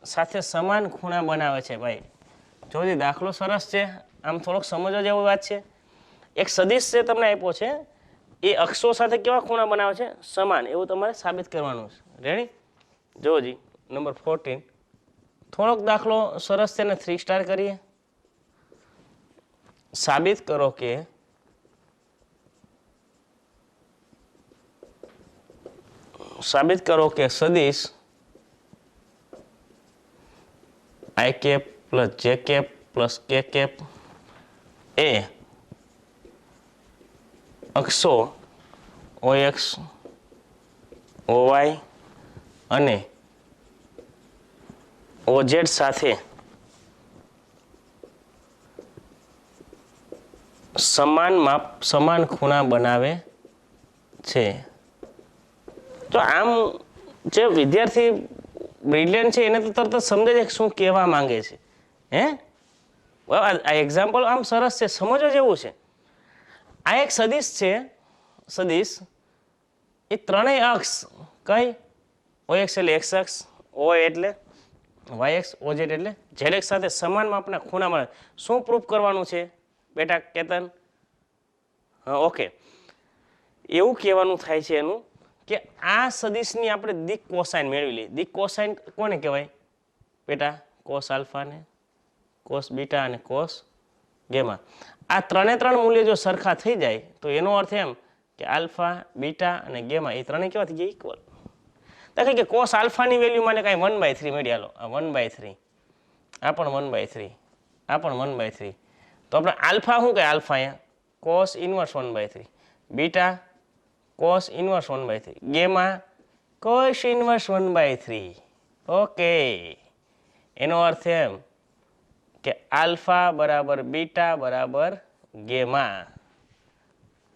S1: સાથે સમાન ખૂણા બનાવે છે. ભાઈ જોજી દાખલો સરસ છે, આમ થોડોક સમજવા જેવી વાત છે. એક સદિશ છે તમને આપ્યો છે, એ અક્ષો સાથે કેવા ખૂણા બનાવે છે? સમાન. એવું તમારે સાબિત કરવાનું છે. રેડી? જો જી નંબર 14 થોડોક દાખલો સરસ છે ને 3 સ્ટાર કરીએ. સાબિત કરો કે સદિશ i cap plus J cap plus K cap એ અક્ષો OX OY અને OZ સાથે સમાન ખૂણા બનાવે છે. તો આમ જે વિદ્યાર્થી બ્રિલિયન્ટ છે એને તો તરત જ સમજે છે કે શું કહેવા માંગે છે. હે આ એક્ઝામ્પલ આમ સરસ છે, સમજવા જેવું છે. આ એક સદિશ છે, સદિશ એ ત્રણેય અક્ષ કઈ OX એટલે x અક્ષ, OY એટલે y અક્ષ, OZ એટલે z અક્ષ સાથે સમાન માપના ખૂણા મળે. શું પ્રૂફ કરવાનું છે બેટા કેતન? હા ઓકે, એવું કહેવાનું થાય છે એનું કે આ સદિશની આપણે દિક કોસાઇન મેળવી લઈએ. દિક કોસાઇન કોને કહેવાય બેટા? કોસ આલ્ફા ને કોસ બીટા અને કોસ ગેમા. આ ત્રણ મૂલ્ય જો સરખા થઈ જાય તો એનો અર્થ એમ કે આલ્ફા, બીટા અને ગેમા એ ત્રણેય કેવા થઈ ગયા? ઇક્વલ. દાખલા કે કોસ આલ્ફાની વેલ્યુ મને કાંઈ 1/3 મળી, હાલો આ 1/3, આ પણ 1/3, આ પણ 1/3. તો આપણે આલ્ફા શું કહે? આલ્ફા અહીંયા cos inverse 1/3, beta cos inverse 1/3, gamma cos inverse 1/3. Okay, એનો અર્થ એમ કે આલ્ફા બરાબર બીટા બરાબર ગેમા.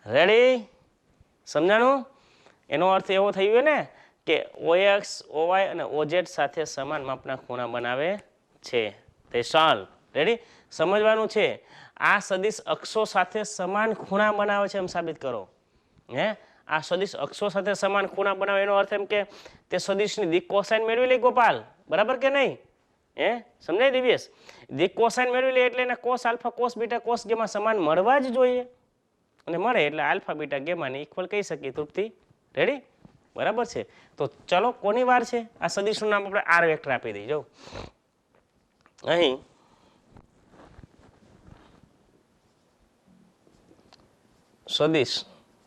S1: રેડી? સમજાણું? એનો અર્થ એવો થયો ને કે OX OY અને OZ સાથે સમાન માપના ખૂણા બનાવે છે. તે સોલ્વ. રેડી? સમજવાનું છે. આ સદિશ અક્ષો સાથે સમાન ખૂણા બનાવે છે એમ સાબિત કરો. હે આ સદિશ અક્ષો સાથે સમાન ખૂણા બનાવે એનો અર્થ એમ કે તે સદિશની દિક કોસાઇન મેળવી લે ગોપાલ. બરાબર કે નહીં? હે સમજાય દિવ્યેશ? દિક કોસાઇન મેળવી લે એટલે એને cos alpha cos beta cos gamma સમાન મળવા જ જોઈએ, અને મળે એટલે આલ્ફા બીટા ગેમાને ઇક્વલ કહી શકીએ. તૃપ્તિ? રેડી? બરાબર છે. તો ચલો કોની વાર છે? આ સદિશનું નામ આપણે આર વેક્ટર આપી દઈએ. જો અહીં સદિશ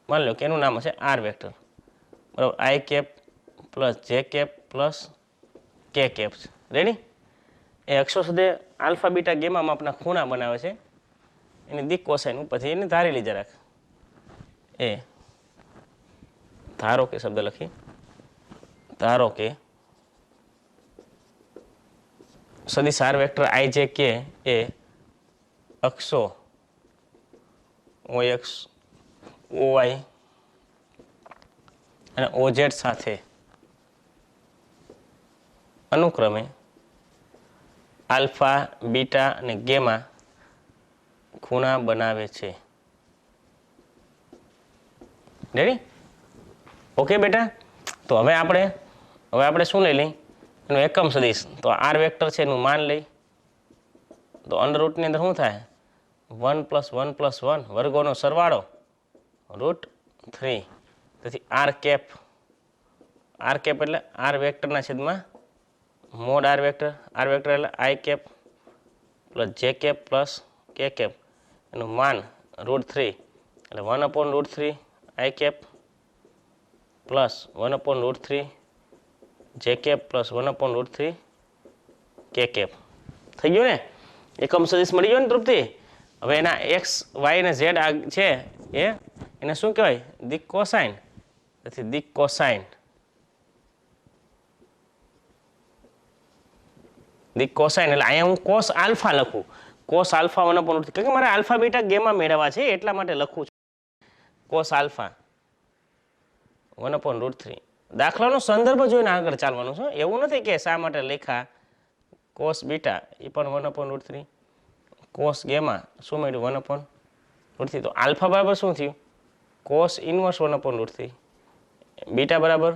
S1: માની લો કે એનું નામ હશે આર વેક્ટર. બરાબર? I cap plus J cap plus K cap. Ready? એ અક્ષો સાથે આલ્ફા બીટા ગેમા માપના ખૂણા બનાવે છે. એની દિક કોસાઇન ઉપરથી એને ધારી લીધા રાખ. એ ધારો કે શબ્દ લખી, ધારો કે સદિશ આર વેક્ટર આઈ જે કે એ અક્ષો OX OY અને OZ સાથે અનુક્રમે આલ્ફા બીટા અને ગેમા ખૂણા બનાવે છે. રેડી? ઓકે બેટા? તો હવે આપણે શું લઈ લઈ? એનું એકમ સદિશ. તો આર વેક્ટર છે એનું માન લઈ. તો અંડરરૂટની અંદર શું થાય? 1 + 1 + 1 વર્ગોનો સરવાળો √3. તેથી આર કેપ એટલે આર વેક્ટરના છેદમાં mod R vector. R vector એટલે I cap plus J cap plus K cap, એનું માન √3 એટલે 1/√3 આઈ કેપ પ્લસ 1/√3 જે કેપ પ્લસ 1/√3 કે કેપ. થઈ ગયું ને? એકમ સદિશ મળી ગયો ને તૃપ્તિ? હવે એના એક્સ વાય અને ઝેડ છે એને શું કહેવાય? દિક કોસાઇન. તેથી દિક કોસાઇન એટલે અહીંયા હું કોસ આલ્ફા લખું. કોસ આલ્ફા 1/√3, કારણ કે મારે આલ્ફા બીટા ગેમા મેળવવા છે એટલા માટે લખું છું. Cos alpha 1/√3. દાખલાનો સંદર્ભ જોઈને આગળ ચાલવાનું છે. એવું નથી કે શા માટે લખ્યા કોસ બીટા એ પણ 1/√3, કોસ ગેમા શું મળ્યું? 1/√3. તો આલ્ફા બરાબર શું થયું? કોસ ઇનવર્સ 1/√3, બીટા બરાબર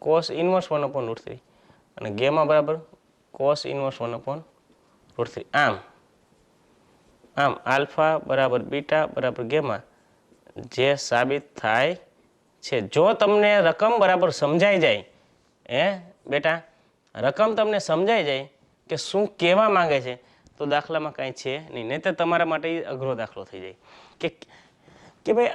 S1: કોસ ઇનવર્સ 1/√3 અને ગેમા બરાબર કોસ ઇનવર્સ 1/√3. આમ આલ્ફા બરાબર બીટા બરાબર ગેમા જે સાબિત થાય છે જો તમને રકમ બરાબર સમજાઈ જાય બેટા રકમ તમને સમજાઈ જાય કે શું કહેવા માંગે છે તો દાખલામાં કાંઈ છે નહીં તો તમારા માટે અઘરો દાખલો થઈ જાય કે ભાઈ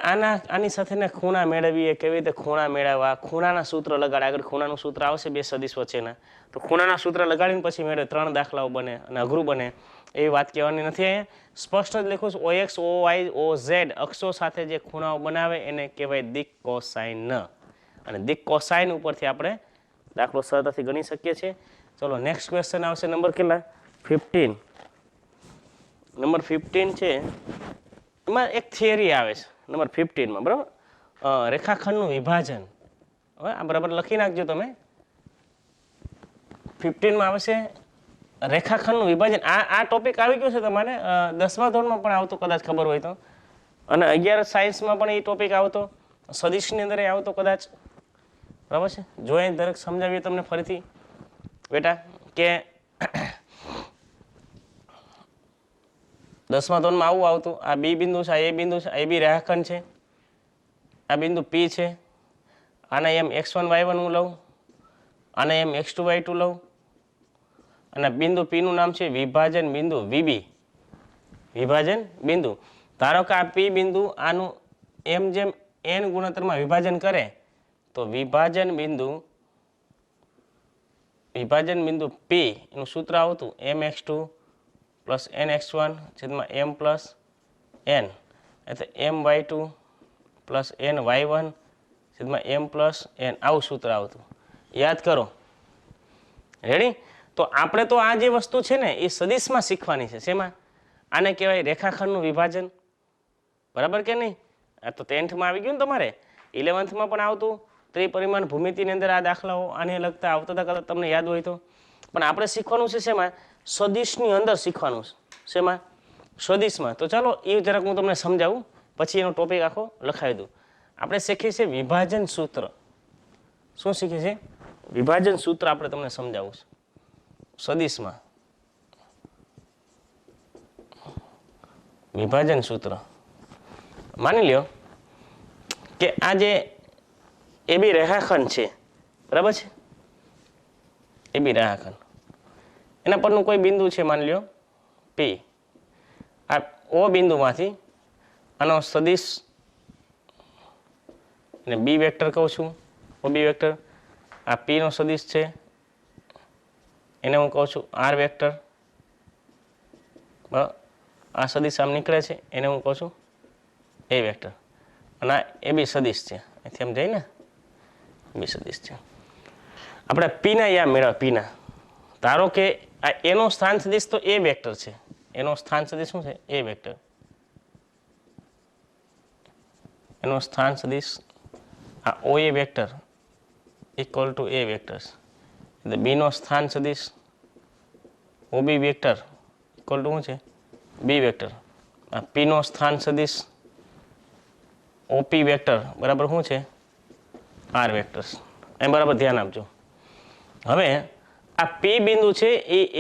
S1: આની સાથેના ખૂણા મેળવીએ કેવી રીતે ખૂણા મેળવવા ખૂણાના સૂત્ર લગાડે આગળ ખૂણાનું સૂત્ર આવશે બે સદિશ વચ્ચેના તો ખૂણાના સૂત્ર લગાડીને પછી મેળવે 3 દાખલાઓ બને અને અઘરું બને એવી વાત કહેવાની નથી અહીંયા સ્પષ્ટ જ લખું છું OX OY OZ અક્ષો સાથે જે ખૂણાઓ બનાવે એને કહેવાય દિક કોસાઇન અને દિક કોસાઇન ઉપરથી આપણે દાખલો સરળતાથી ગણી શકીએ છીએ ચલો નેક્સ્ટ ક્વેશ્ચન આવશે નંબર કેટલા 15 નંબર 15 છે એમાં એક થિયરી આવે છે નંબર 15 બરાબર રેખાખંડનું વિભાજન હવે આ બરાબર લખી નાખજો તમે 15 આવશે રેખાખંડનું વિભાજન આ ટોપિક આવી ગયો છે તમારે 10મા ધોરણમાં પણ આવતો કદાચ ખબર હોય તો અને 11 સાયન્સમાં પણ એ ટોપિક આવતો સદિશની અંદર આવતો કદાચ બરાબર છે જોઈએ દરેક સમજાવીએ તમને ફરીથી બેટા કે 10મા ધોરણમાં આવું આવતું આ બી બિંદુ છે આ એ બિંદુ છે આ બી રેખાખંડ છે આ બિંદુ પી છે આના એમ x1 y1 હું લઉં આને એમ x2 y2 લઉં અને બિંદુ પીનું નામ છે વિભાજન બિંદુ વીબી વિભાજન બિંદુ ધારો કે આ પી બિંદુ આનું એમ જેમ n ગુણોત્તરમાં વિભાજન કરે તો વિભાજન બિંદુ પી એનું સૂત્ર આવતું mx2 પ્લસ nx1 છેદમાં m પ્લસ n એટલે my2 પ્લસ ny1 છેદમાં m પ્લસ n આવું સૂત્ર આવતું યાદ કરો રેડી તો આપણે તો આ જે વસ્તુ છે ને એ સદિશમાં શીખવાની છે શેમાં આને કહેવાય રેખાખંડનું વિભાજન બરાબર કે નહીં આ તો 10થમાં આવી ગયું ને તમારે 11થમાં પણ આવતું ત્રિપરિમાણ ભૂમિતિની અંદર આ દાખલાઓ આને લગતા આવતા હતા કદાચ તમને યાદ હોય તો પણ આપણે શીખવાનું છે શેમાં સદિશની અંદર શીખવાનું છે શેમાં સદિશમાં તો ચાલો એ જરાક હું તમને સમજાવું પછી એનો ટોપિક આખો લખાવી દઉં આપણે શીખીએ છીએ વિભાજન સૂત્ર શું શીખીએ છીએ વિભાજન સૂત્ર આપણે તમને સમજાવું છે સદિશમાં વિભાજન સૂત્ર માની લ્યો કે આ જે એ બી રેખાખંડ છે બરાબર છે એ બી રેખાખંડ એના પરનું કોઈ બિંદુ છે માની લ્યો પી આ ઓ બિંદુમાંથી આનો સદિશ અને બી વેક્ટર કહું છું ઓ બી વેક્ટર આ પીનો સદિશ છે એને હું કહું છું આર વેક્ટર આ સદિશ આમ નીકળે છે એને હું કહું છું એ વેક્ટર અને આ એ બી સદિશ છે અહીંથી આમ જાય ને બી સદિશ છે આપણે પીના યા મેળવા પીના ધારો કે આ એનો સ્થાન સદિશ તો એ વેક્ટર છે એનો સ્થાન સદિશ શું છે એ વેક્ટર એનો સ્થાન સદિશ આ O A vector equal to A vectors એટલે બીનો સ્થાન સદિશ ઓબી વેક્ટર ઇક્વલ ટુ શું છે બી વેક્ટર આ પીનો સ્થાન સદિશ ઓપી વેક્ટર બરાબર શું છે આર વેક્ટર્સ એમ બરાબર ધ્યાન આપજો હવે આ પી બિંદુ છે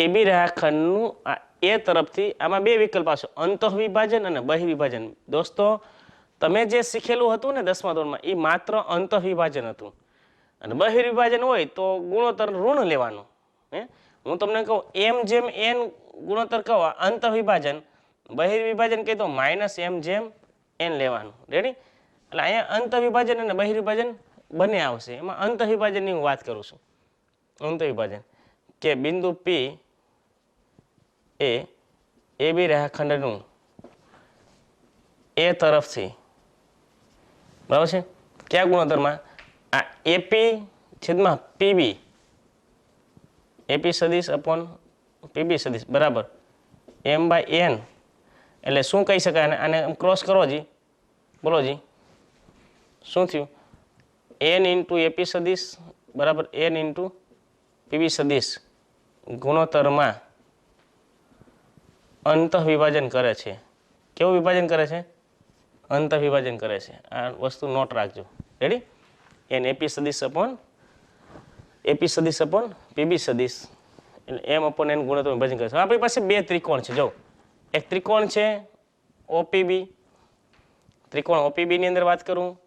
S1: એ બી રેખાખંડનું આ એ તરફથી આમાં બે વિકલ્પ આવશે અંતઃવિભાજન અને બહિર્વિભાજન દોસ્તો તમે જે શીખેલું હતું ને 10મા ધોરણમાં એ માત્ર અંતઃવિભાજન હતું અને બહિર્વિભાજન હોય તો ગુણોત્તર ઋણ લેવાનું હું તમને કહું એમ જેમ n ગુણોત્તર કહો અંતઃવિભાજન બહિર્વિભાજન કહી તો માઇનસ એમ જેમ n લેવાનું રેડી એટલે અહીંયા અંતઃવિભાજન અને બહિર્વિભાજન બંને આવશે એમાં અંતઃવિભાજનની હું વાત કરું છું અંતઃવિભાજન કે બિંદુ પી એ બી રેખાખંડનું એ તરફથી બરાબર છે કયા ગુણોત્તરમાં આ એપી છેદમાં પીબી એપી સદિશ અપોન પીબી સદિશ બરાબર m બાય n એટલે શું કહી શકાય આને ક્રોસ કરો જી બોલો જી શું થયું n ઇન્ટુ એપી સદિશ બરાબર n ઇન્ટુ પીબી સદિશ ગુણોત્તરમાં અંતઃવિભાજન કરે છે કેવું વિભાજન કરે છે અંતઃવિભાજન કરે છે આ વસ્તુ નોટ રાખજો રેડી n એપી સદિશ અપોન પીબી સદિશ એટલે m અપોન n ગુણોત્તર વિભાજન કરે છે આપણી પાસે બે ત્રિકોણ છે જો એક ત્રિકોણ છે ઓપીબી, ત્રિકોણ ઓપીબી ની અંદર વાત કરું,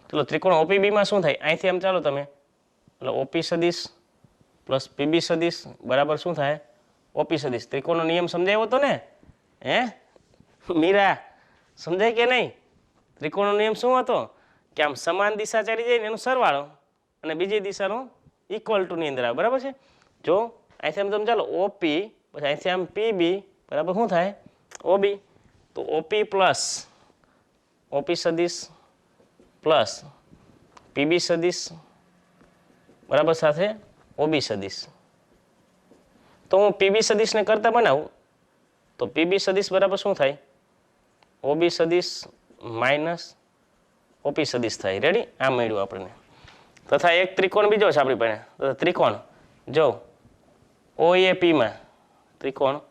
S1: ચલો ત્રિકોણ ઓપીબી માં શું થાય, અહીંથી આમ ચાલો તમે, એટલે ઓપી સદિશ પ્લસ પીબી સદિશ બરાબર શું થાય, ઓપી સદિશ. ત્રિકોણનો નિયમ સમજાયો હતો ને, હે મીરા, સમજાય કે નહીં? ત્રિકોણનો નિયમ શું હતો કે આમ સમાન દિશા ચાલી જાય ને એનો સરવાળો અને બીજી દિશાનો ઇક્વલ ટુ ની અંદર આવે, બરાબર છે. જો અહીંથી આમ તમે ચાલો ઓપી, પછી અહીંથી આમ પીબી બરાબર શું થાય, ઓબી. તો ઓપી પ્લસ ઓપી સદિશ પ્લસ પીબી સદિશ બરાબર સાથે ઓબી સદિશ. તો હું પીબી સદિશને કરતા બનાવું તો પીબી સદિશ બરાબર શું થાય, ઓબી સદિશ માઇનસ ઓપી સદિશ થાય. રેડી? આ મળ્યું આપણને. તથા એક ત્રિકોણ બીજો છે આપણી પાસે, ત્રિકોણ જો ઓએપીમાં, ત્રિકોણ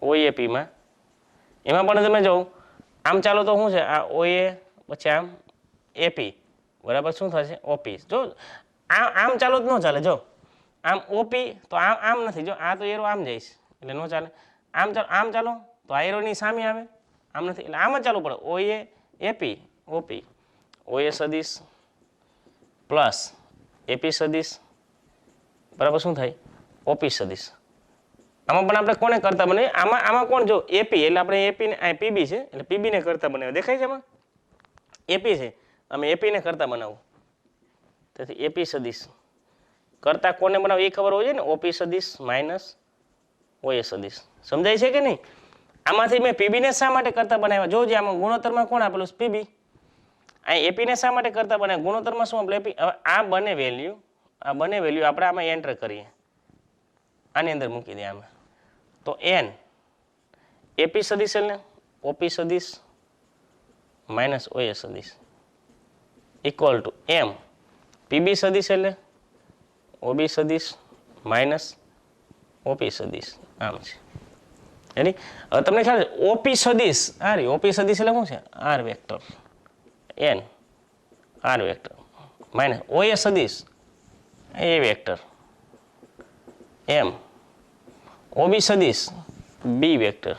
S1: ઓએપીમાં એમાં પણ તમે જો આમ ચાલો તો શું છે, આ ઓએ પછી આમ એપી બરાબર શું થશે, ઓપી. જો આમ ચાલો જ ન ચાલે, જો આમ ઓપી તો આમ નથી, જો આ તો એરો આમ જઈશ એટલે ન ચાલે. આમ ચાલો તો આ એરોની સામે આવે, આમ નથી એટલે આમ જ ચાલુ પડે. ઓએ એપી ઓપી, ઓએ સદિશ પ્લસ એપી સદિશ બરાબર શું થાય, ઓપી સદિશ. આમાં પણ આપણે કોને કરતા બનાવીએ, આમાં કોણ, જો એપી એટલે આપણે એપી ને પીબી છે એટલે પીબી ને કરતા બનાવ્યો, દેખાય છે આમાં એપી છે, અમે એપી ને કરતા બનાવું. તેથી એપી સદિશ કરતા કોને બનાવો એ ખબર હોય છે ને, ઓપી સદિશ માઇનસ ઓએ સદિશ. સમજાય છે કે નહીં? આમાંથી મેં પીબી ને શા માટે કરતા બનાવ્યા, જોજે આમાં ગુણોત્તરમાં કોણ આપેલું, પીબી. અહીં એપી ને શા માટે કરતા બનાવ્યા, ગુણોત્તરમાં શું આપેલું, એપી. હવે આ બંને વેલ્યુ આપણે આમાં એન્ટર કરીએ, આની અંદર મૂકી દઈએ આમાં. તો એન એપી સદિશ એટલે ઓપી સદિશ માઇનસ ઓએ સદિશ ઇક્વલ ટુ એમ પીબી સદિશ એટલે ઓબી સદિશ માઇનસ ઓપી સદિશ. આમ છે. રેડી? હવે તમને ખ્યાલ છે ઓપી સદિશ, આ રી ઓપી સદિશ એટલે શું છે, R vector N R vector minus OA સદિશ એ વેક્ટર એમ ઓબી સદિશ બી વેક્ટર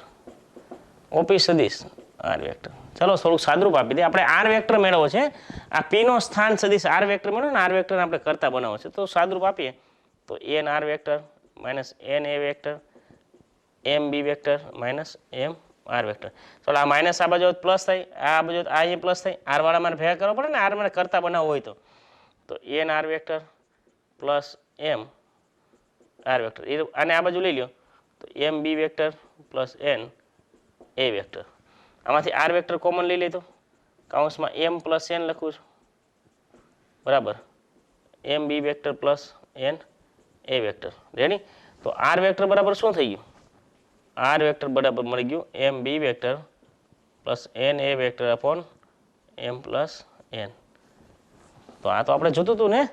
S1: ઓપી સદિશ આર વેક્ટર. ચલો થોડુંક સાદરૂપ આપી દે. આપણે આર વેક્ટર મેળવો છે, આ પી નો સ્થાન સદિશ આર વેક્ટર મેળવો ને, આર વેક્ટર આપણે કરતા બનાવો છે. તો સાદરૂપ આપીએ તો N R vector minus N A vector M B vector minus M R vector. ચલો આ માઇનસ આ બાજુ પ્લસ થાય, આ બાજુ આ અહીંયા પ્લસ થાય, આર વાળા મારે ભેગા કરવા પડે ને, આર મારે કરતા બનાવવો હોય તો N R vector plus M R vector. અને આ બાજુ લઈ લ્યો તો M B vector plus N A vector. આમાંથી આર વેક્ટર કોમન લઈ લીધો, કાઉન્સમાં એમ પ્લસ એન લખું છું બરાબર, M B vector plus N A vector. Ready? તો આર વેક્ટર બરાબર શું થઈ ગયું, આર વેક્ટર બરાબર મળી ગયું M B vector plus N A vector upon M plus N. તો આ તો આપણે જોતું હતું ને,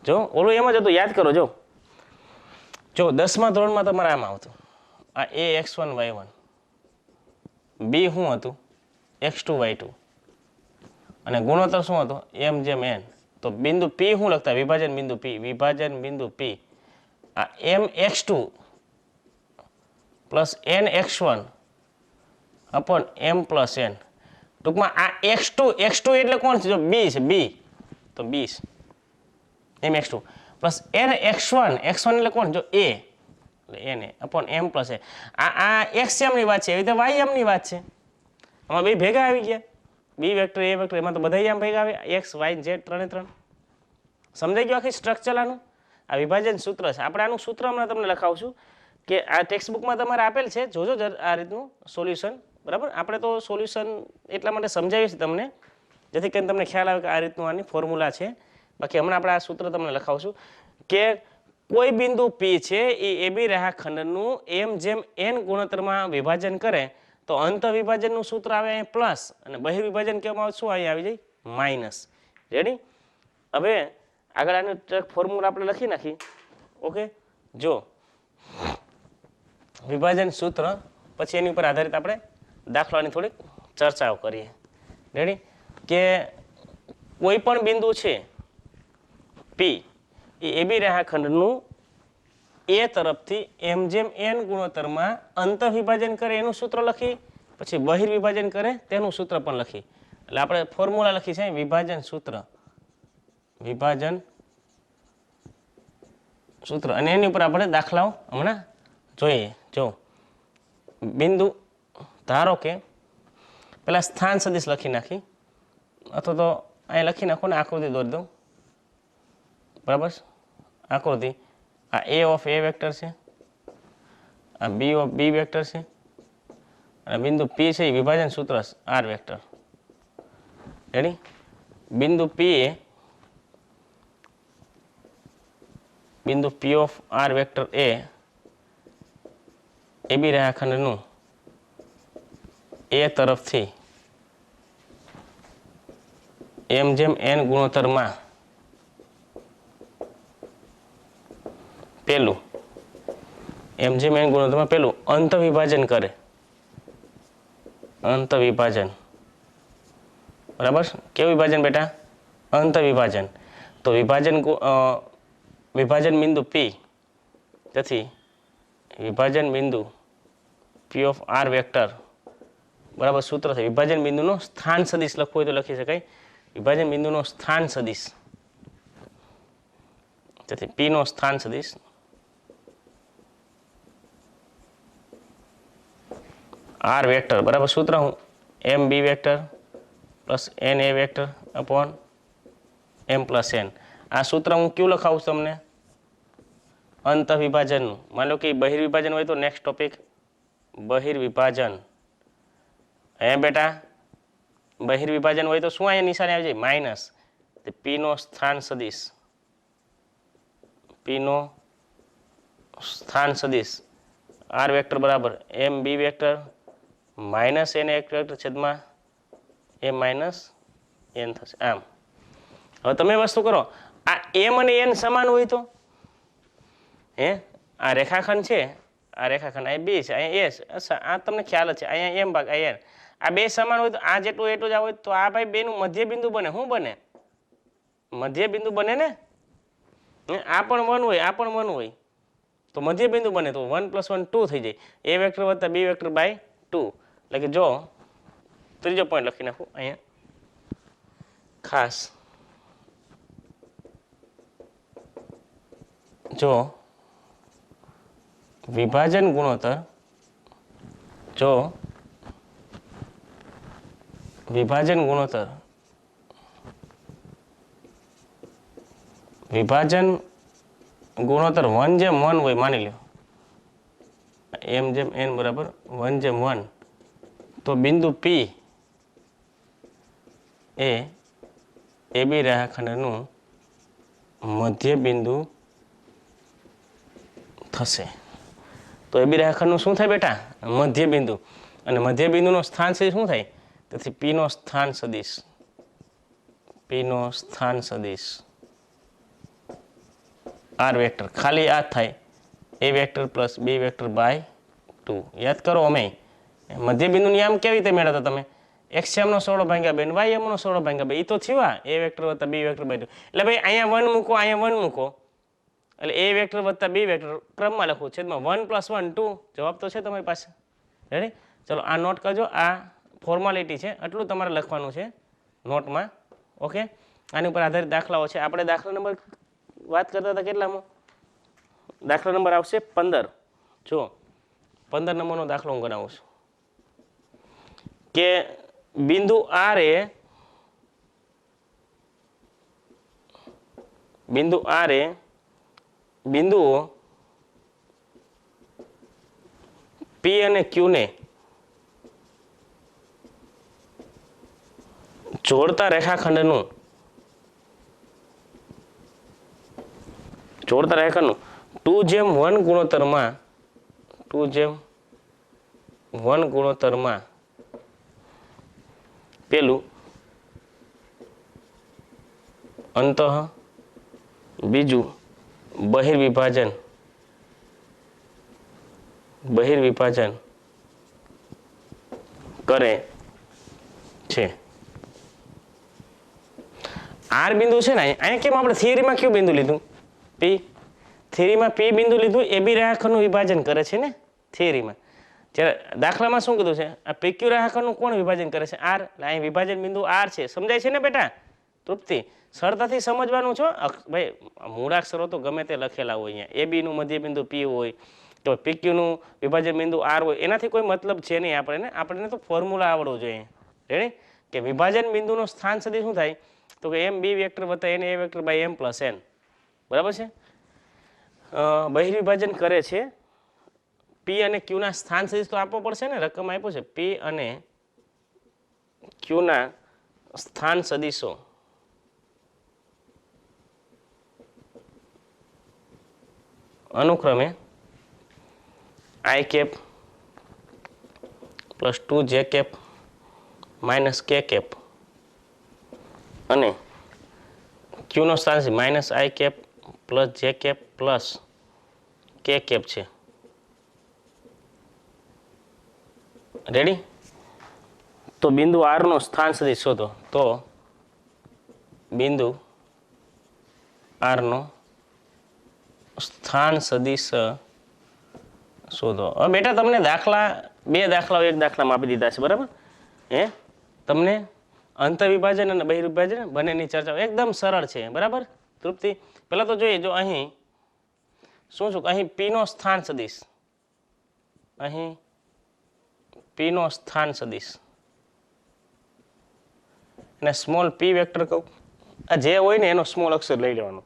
S1: જો ઓલું એમ જ હતું, યાદ કરો. જો 10મા ધોરણમાં તમારે આમ આવતું, આ એ x1 y1, બી શું હતું x2 y2 અને ગુણોત્તર શું હતો એમ જેમ એન. તો બિંદુ પી શું લખતા, વિભાજન બિંદુ પી, વિભાજન બિંદુ પી આ M x2 plus N x1 upon M plus N. ટૂંકમાં આ x2 એટલે કોણ છે, જો બી છે, બી તો બી એમ x2 પ્લસ એન x1 એટલે કોણ, જો એ એટલે એને અપોન એમ પ્લસ એ. આ એક્સ એમની વાત છે, એવી રીતે વાય એમની વાત છે. આમાં બે ભેગા આવી ગયા, બી વેક્ટર એ વેક્ટર, એમાં તો બધા આમ ભેગા આવે, એક્સ વાય ઝેડ ત્રણે ત્રણ. સમજાઈ ગયું આખી સ્ટ્રક્ચર આનું? આ વિભાજન સૂત્ર છે. આપણે આનું સૂત્ર હમણાં તમને લખાવશું કે આ ટેક્સ્ટ બુકમાં તમારે આપેલ છે, જોજો આ રીતનું સોલ્યુશન. બરાબર? આપણે તો સોલ્યુશન એટલા માટે સમજાવીએ છીએ તમને, જેથી કરીને તમને ખ્યાલ આવે કે આ રીતનું આની ફોર્મ્યુલા છે. બાકી હમણાં આપણે આ સૂત્ર તમને લખાવશું કે કોઈ બિંદુ પી છે એ એબી રેખાખંડનું એમ જેમ એન ગુણોત્તરમાં વિભાજન કરે તો અંત વિભાજનનું સૂત્ર આવે અહીં પ્લસ અને બહિર્વિભાજન કહેવામાં આવે શું અહીં આવી જાય માઇનસ. રેડી? હવે આગળ આનું ફોર્મ્યુલા આપણે લખી નાખી. ઓકે, જો વિભાજન સૂત્ર, પછી એની ઉપર આધારિત આપણે દાખલાની થોડીક ચર્ચાઓ કરીએ. રેડી? કે કોઈ પણ બિંદુ છે પી એ એબી રેખાખંડનું એ તરફથી એમ જેમ n ગુણોત્તરમાં અંતઃવિભાજન કરે એનું સૂત્ર લખી, પછી બહિર્વિભાજન કરે તેનું સૂત્ર પણ લખી. એટલે આપણે ફોર્મ્યુલા લખી છે વિભાજન સૂત્ર, વિભાજન સૂત્ર, અને એની ઉપર આપણે દાખલાઓ હમણાં જોઈએ. જો બિંદુ, ધારો કે પેલા સ્થાન સદિશ લખી નાખી, અથવા તો અહીં લખી નાખો ને આકૃતિ દોરી દઉં. બરાબર, આકૃતિ આ a ઓફ a વેક્ટર છે, આ b ઓફ b વેક્ટર છે, અને બિંદુ p છે એ વિભાજન સૂત્ર r વેક્ટર. રેડી? બિંદુ p એ બિંદુ p ઓફ r વેક્ટર એ બી રેખાખંડનું એ તરફથી એમ જેમ n ગુણોત્તરમાં પેલું એમ જેમ n ગુણોત્તરમાં પેલું અંતઃવિભાજન કરે, અંતઃવિભાજન. બરાબર, કેવું વિભાજન બેટા? અંતઃવિભાજન. તો વિભાજન બિંદુ p, તેથી વિભાજન બિંદુ p ઓફ r વેક્ટર બરાબર સૂત્ર છે. વિભાજન બિંદુનો સ્થાન સદિશ લખવું હોય તો લખી શકાય, વિભાજન બિંદુનો સ્થાન સદિશ, તેથી p નો સ્થાન સદિશ r વેક્ટર બરાબર સૂત્ર હું એમ B vector plus N A vector upon M plus N. આ સૂત્ર હું ક્યું લખાવું તમને? અંતઃવિભાજનનું. માની લો કે બહિર્વિભાજન હોય તો નેક્સ્ટ ટોપિક બહિર્વિભાજન. અહીંયા બેટા બહિર્વિભાજન હોય તો શું અહીંયા નિશાની આવી જાય? માઇનસ. પી નો સ્થાન સદિશ, પી નો સ્થાન સદિશ આર વેક્ટર બરાબર M B vector minus N એક વેક્ટર છેદમાં એ માઇનસ એન થશે. આમ હવે તમે વસ્તુ કરો, આ એમ અને એન સમાન હોય તો આ રેખાખંડ છે, આ રેખાખંડ અહીં બી છે, અહીંયા એ છે. અચ્છા, આ તમને ખ્યાલ જ છે. અહીંયા એમ ભાગ અહીંયા એન, આ બે સમાન હોય તો આ જેટલું એટલું જ હોય તો આ ભાઈ બેનું મધ્ય બિંદુ બને. શું બને? મધ્ય બિંદુ બને ને. આ પણ 1 હોય, આ પણ 1 હોય તો મધ્ય બિંદુ બને. તો 1 + 1 2 થઈ જાય. એ વેક્ટર વત્તા બી વેક્ટર બાય 2. એટલે કે જો ત્રીજો પોઈન્ટ લખી નાખું અહીંયા ખાસ, જો વિભાજન ગુણોત્તર, જો વિભાજન ગુણોત્તર, વિભાજન ગુણોત્તર 1:1 હોય, માની લો એમ જેમ n બરાબર 1:1, તો બિંદુ p એ બી રેખાખંડનું મધ્ય બિંદુ થશે. તો એ બી રેખાખંડનું શું થાય બેટા? મધ્ય બિંદુ. અને મધ્ય બિંદુનો સ્થાન સદિશ શું થાય? તેથી p નો સ્થાન સદિશ, p નો સ્થાન સદિશ r વેક્ટર ખાલી આ થાય a vector plus b vector by 2. યાદ કરો, અમે મધ્ય બિંદુની આમ કેવી રીતે મેળવતા તમે? xm નો 16 ભાગ્યા 2 ને ym નો 16 ભાગ્યા 2. એ તો થયું a વેક્ટર વત્તા b વેક્ટર બાય 2. એટલે ભાઈ અહીંયા 1 મૂકો, અહીંયા 1 મૂકો, એટલે a વેક્ટર વત્તા b વેક્ટર ક્રમમાં લખવું છેદમાં 1 + 1 2. જવાબ તો છે તમારી પાસે. રેડી? ચલો આ નોટ કરજો, આ ફોર્માલિટી છે, આટલું તમારે લખવાનું છે નોટમાં. ઓકે, આની ઉપર આધારિત દાખલાઓ છે. આપણે દાખલા નંબર વાત કરતા હતા કેટલામાં? દાખલા નંબર આવશે 15. જો 15 નંબરનો દાખલો હું ગણાવું છું કે બિંદુ R એ બિંદુઓ P અને Q ને જોડતા રેખાખંડનું 2:1 ગુણોત્તરમાં 2:1 ગુણોત્તરમાં પેલું અંતઃ, બીજું બહિર્વિભાજન કરે છે. R બિંદુ છે ને, અહીંયા કેમ આપણે થિયરીમાં કયું બિંદુ લીધું? P. થિયરીમાં પી બિંદુ લીધું એ બી રેખાખંડનું વિભાજન કરે છે ને થિયરીમાં. જ્યારે દાખલામાં શું કીધું છે આ પીક્યુ રેખાખંડનું કોણ વિભાજન કરે છે આર. એટલે અહીં વિભાજન બિંદુ આર છે. સમજાય છે ને બેટા તૃપ્તિ? સરળતાથી સમજવાનું છો ભાઈ. મૂળાક્ષરો તો ગમે તે લખેલા હોય અહીંયા. એ બીનું મધ્ય બિંદુ પી હોય તો પીક્યુનું વિભાજન બિંદુ આર હોય એનાથી કોઈ મતલબ છે નહીં આપણને તો ફોર્મ્યુલા આવડવું જોઈએ. રેડી? કે વિભાજન બિંદુનું સ્થાન સદી શું થાય તો કે એમ બી વેક્ટર વત્તા N A vector by M plus N. બરાબર છે? બહિર્વિભાજન કરે છે પી અને ક્યુના સ્થાન સદિશ તો આપવો પડશે ને. રકમ આપ્યો છે પી અને ક્યુના સ્થાન સદિશો અનુક્રમે આઈ cap plus 2 J cap minus K cap અને ક્યુનો સ્થાન છે minus I cap plus J cap plus K cap છે. રેડી? તો બિંદુ આરનો સ્થાન સદિશ શોધો. તો બિંદુ આરનો સ્થાન સદિશ શોધો. હવે બેટા તમને દાખલા બે દાખલાઓ એક દાખલામાં આપી દીધા છે. બરાબર? તમને અંતર્વિભાજન અને બહિર્વિભાજન બંનેની ચર્ચા એકદમ સરળ છે. બરાબર તૃપ્તિ? પહેલાં તો જોઈએ જો અહીં શું છું અહીં પીનો સ્થાન સદિશ, અહીં પીનો સ્થાન સદિશ અને સ્મોલ પી વેક્ટર કહું. આ જે હોય ને એનો સ્મોલ અક્ષર લઈ લેવાનો.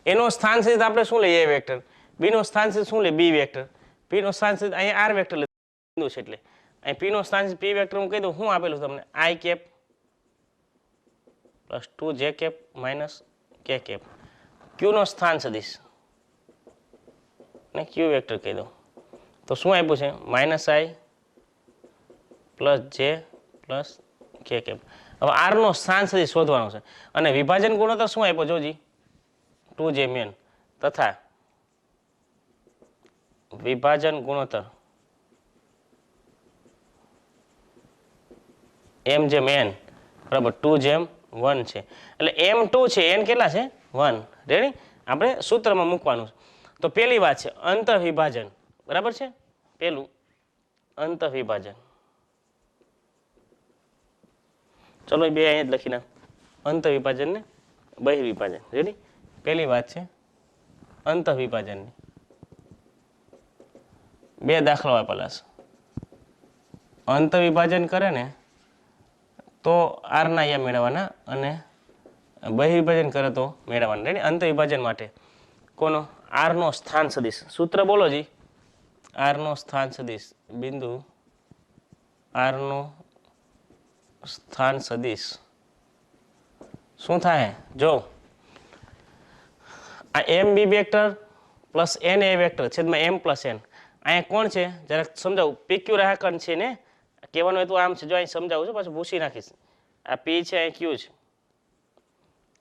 S1: એનો સ્થાન સદિશ આપણે શું લઈએ એ વેક્ટર. બીનો સ્થાન સદિશ શું લે બી વેક્ટર. પીનો સ્થાન સદિશ અહીંયા આર વેક્ટર લીધું છે એટલે અહીં પીનો સ્થાન સદિશ પી વેક્ટર હું કહી દઉં શું આપેલું તમને આઈ cap plus 2 J cap minus K cap. ક્યુનો સ્થાન સદિશ ને ક્યુ વેક્ટર કહી દઉં તો શું આપ્યું છે minus I plus J plus K cap. હવે આરનો સ્થાન સદિશ શોધવાનો છે અને વિભાજન ગુણોત્તર શું આપ્યો જોજી 2 જે મેન તથા વિભાજન ગુણોત્તર એમ જે મેન બરાબર 2:1 છે. એટલે m2 છે n કેટલા છે 1. રેડી? આપણે સૂત્રમાં મૂકવાનું છે. તો પહેલી વાત છે અંતઃવિભાજન. બરાબર છે? પહેલું અંતઃવિભાજન. ચલો બે અહીંયા જ લખી નાખ અંતઃવિભાજન ને બહિર્વિભાજન. રેડી? પહેલી વાત છે અંતઃવિભાજનની. બે દાખલાઓ આપેલા છે. અંતઃવિભાજન કરે ને તો આરના અહીંયા મેળવવાના અને બહિર્વિભાજન કરે તો મેળવવાના. રેડી? અંતઃવિભાજન માટે કોનો આરનો સ્થાન સદિશ સૂત્ર બોલો જી. આરનો સ્થાન સદિશ બિંદુ આરનો સ્થાન સદિશ શું થાય જો આ એમ B vector plus N A vector છેદમાં એમ પ્લસ એન. અહીંયા કોણ છે જરાક સમજાવું પીક્યુ રેખાખંડ છે ને કહેવાનું હતું આમ છે જો અહીં સમજાવું છું પાછું ભૂસી નાખીશ. આ પી છે અહીં ક્યુ છે.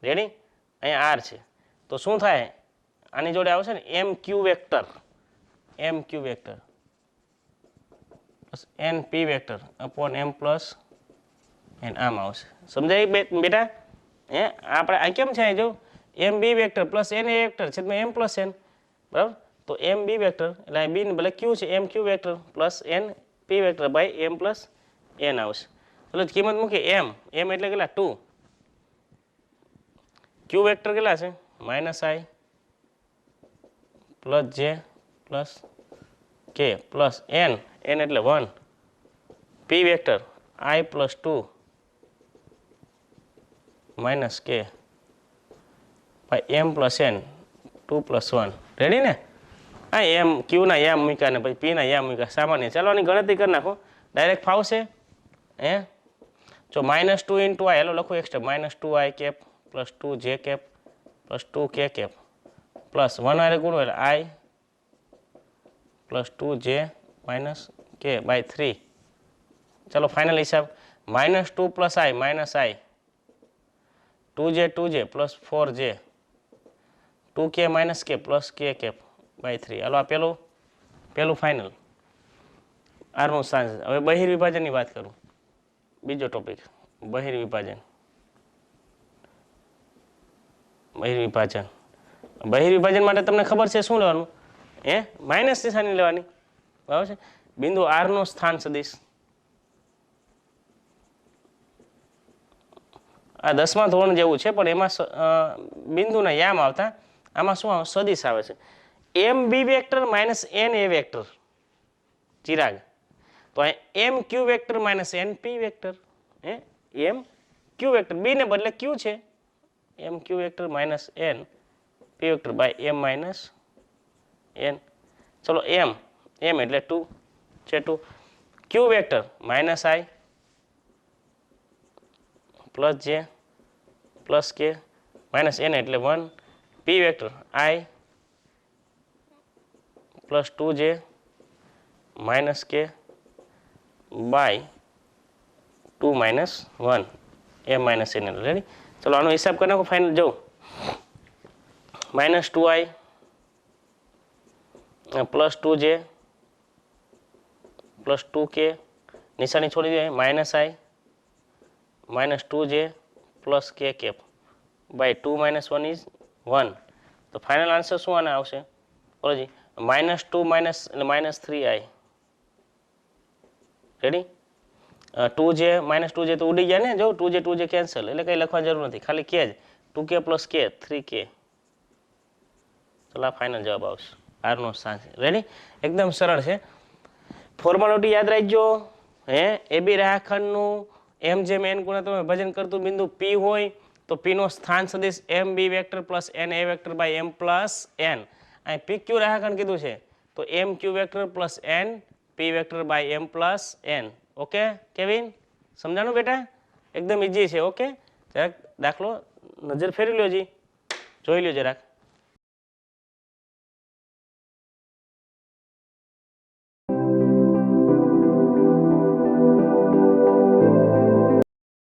S1: રેડી? અહીંયા આર છે તો શું થાય આની જોડે આવશે ને M Q vector plus N P vector upon M plus N આમ આવશે. સમજાય બેટા? આપણે આ કેમ છે અહીં જો એમ B vector plus N A vector છેદમાં એમ પ્લસ એન. બરાબર? તો એમ બી વેક્ટર એટલે અહીં બી ભલે ક્યુ છે M Q vector plus N P vector by M plus N આવશે. ચલો કિંમત મૂકીએ એમ એટલે કેટલા 2. ક્યુ વેક્ટર કેટલા છે minus I plus J plus K plus N એટલે 1 P vector I plus 2 minus K by M plus N 2 plus 1. Ready ને? હા એમ ક્યુના એમ મૂક્યા ને પછી પીના એમ મૂક્યા સામાન્ય. ચાલો આની ગણતરી કરી નાખો ડાયરેક્ટ ફાવશે. જો -2 ઇન્ટુ આઈ હેલો લખો extra -2 I cap plus 2 J cap plus 2 કે કેપ પ્લસ 1 આરે ગુણો એટલે આઈ plus 2 J minus K by 3. ચલો ફાઇનલ હિસાબ -2 પ્લસ આઈ માઇનસ આઈ 2 જે પ્લસ 4 જે 2 કે માઇનસ કે પ્લસ કે કેપ બાય 3. હાલો આ પહેલું ફાઇનલ આરનું સ્થાન. હવે બહિર્વિભાજનની વાત કરું. બીજો ટોપિક બહિર્વિભાજન. બહિર્વિભાજન માટે તમને ખબર છે શું લેવાનું? માઇનસ નિશાની લેવાની, બરાબર છે. બિંદુ આર નો સ્થાન સદિશ, આ 10મા ધોરણ જેવું છે પણ એમાં બિંદુના યામ આવતા, આમાં શું આવે? સદિશ આવે છે. M B vector minus N A vector, Chirag. તો M Q vector minus N P vector, M Q vector, B ને બદલે ક્યુ છે, M Q vector minus N P vector by M minus N. ચલો એમ એટલે 2 છે, 2. Q vector minus I plus J plus K minus N એટલે 1. P vector I plus 2 J minus K by 2 minus 1 M minus N. Ready? ચલો આનો હિસાબ કરી નાખો final. જો માઇનસ 2i પ્લસ 2 જે પ્લસ 2 કે નિશાની છોડી દે, માઇનસ આઈ માઇનસ 2 જે plus K cap by 2 minus 1 is 1. તો ફાઇનલ આન્સર શું આને આવશે? બોલો જી, -2 માઇનસ એટલે -3i. રેડી? 2 જે -2 જે તો ઉડી ગયા ને, જો 2 જે કેન્સલ, એટલે કંઈ લખવાની જરૂર નથી, ખાલી કે જ 2k પ્લસ કે 3k. ચલો આ ફાઇનલ જવાબ આવશે આર નો સ્થાન. રેડી? એકદમ સરળ છે. ફોર્માલિટી યાદ રાખજો. એબી રેખાખંડનું એમ જેમ એન ગુણ્યા વિભાજન કરતું બિંદુ પી હોય તો પી નો સ્થાન સદિશ M B vector plus N A vector by M plus N. અહીં પી ક્યુ રેખાખંડ કીધું છે તો M Q vector plus N P vector by M plus N. Okay Kevin, સમજાણું બેટા? એકદમ ઈઝી છે. ઓકે, જરાક દાખલો નજર ફેરવી લો જી, જોઈ લો જરાક.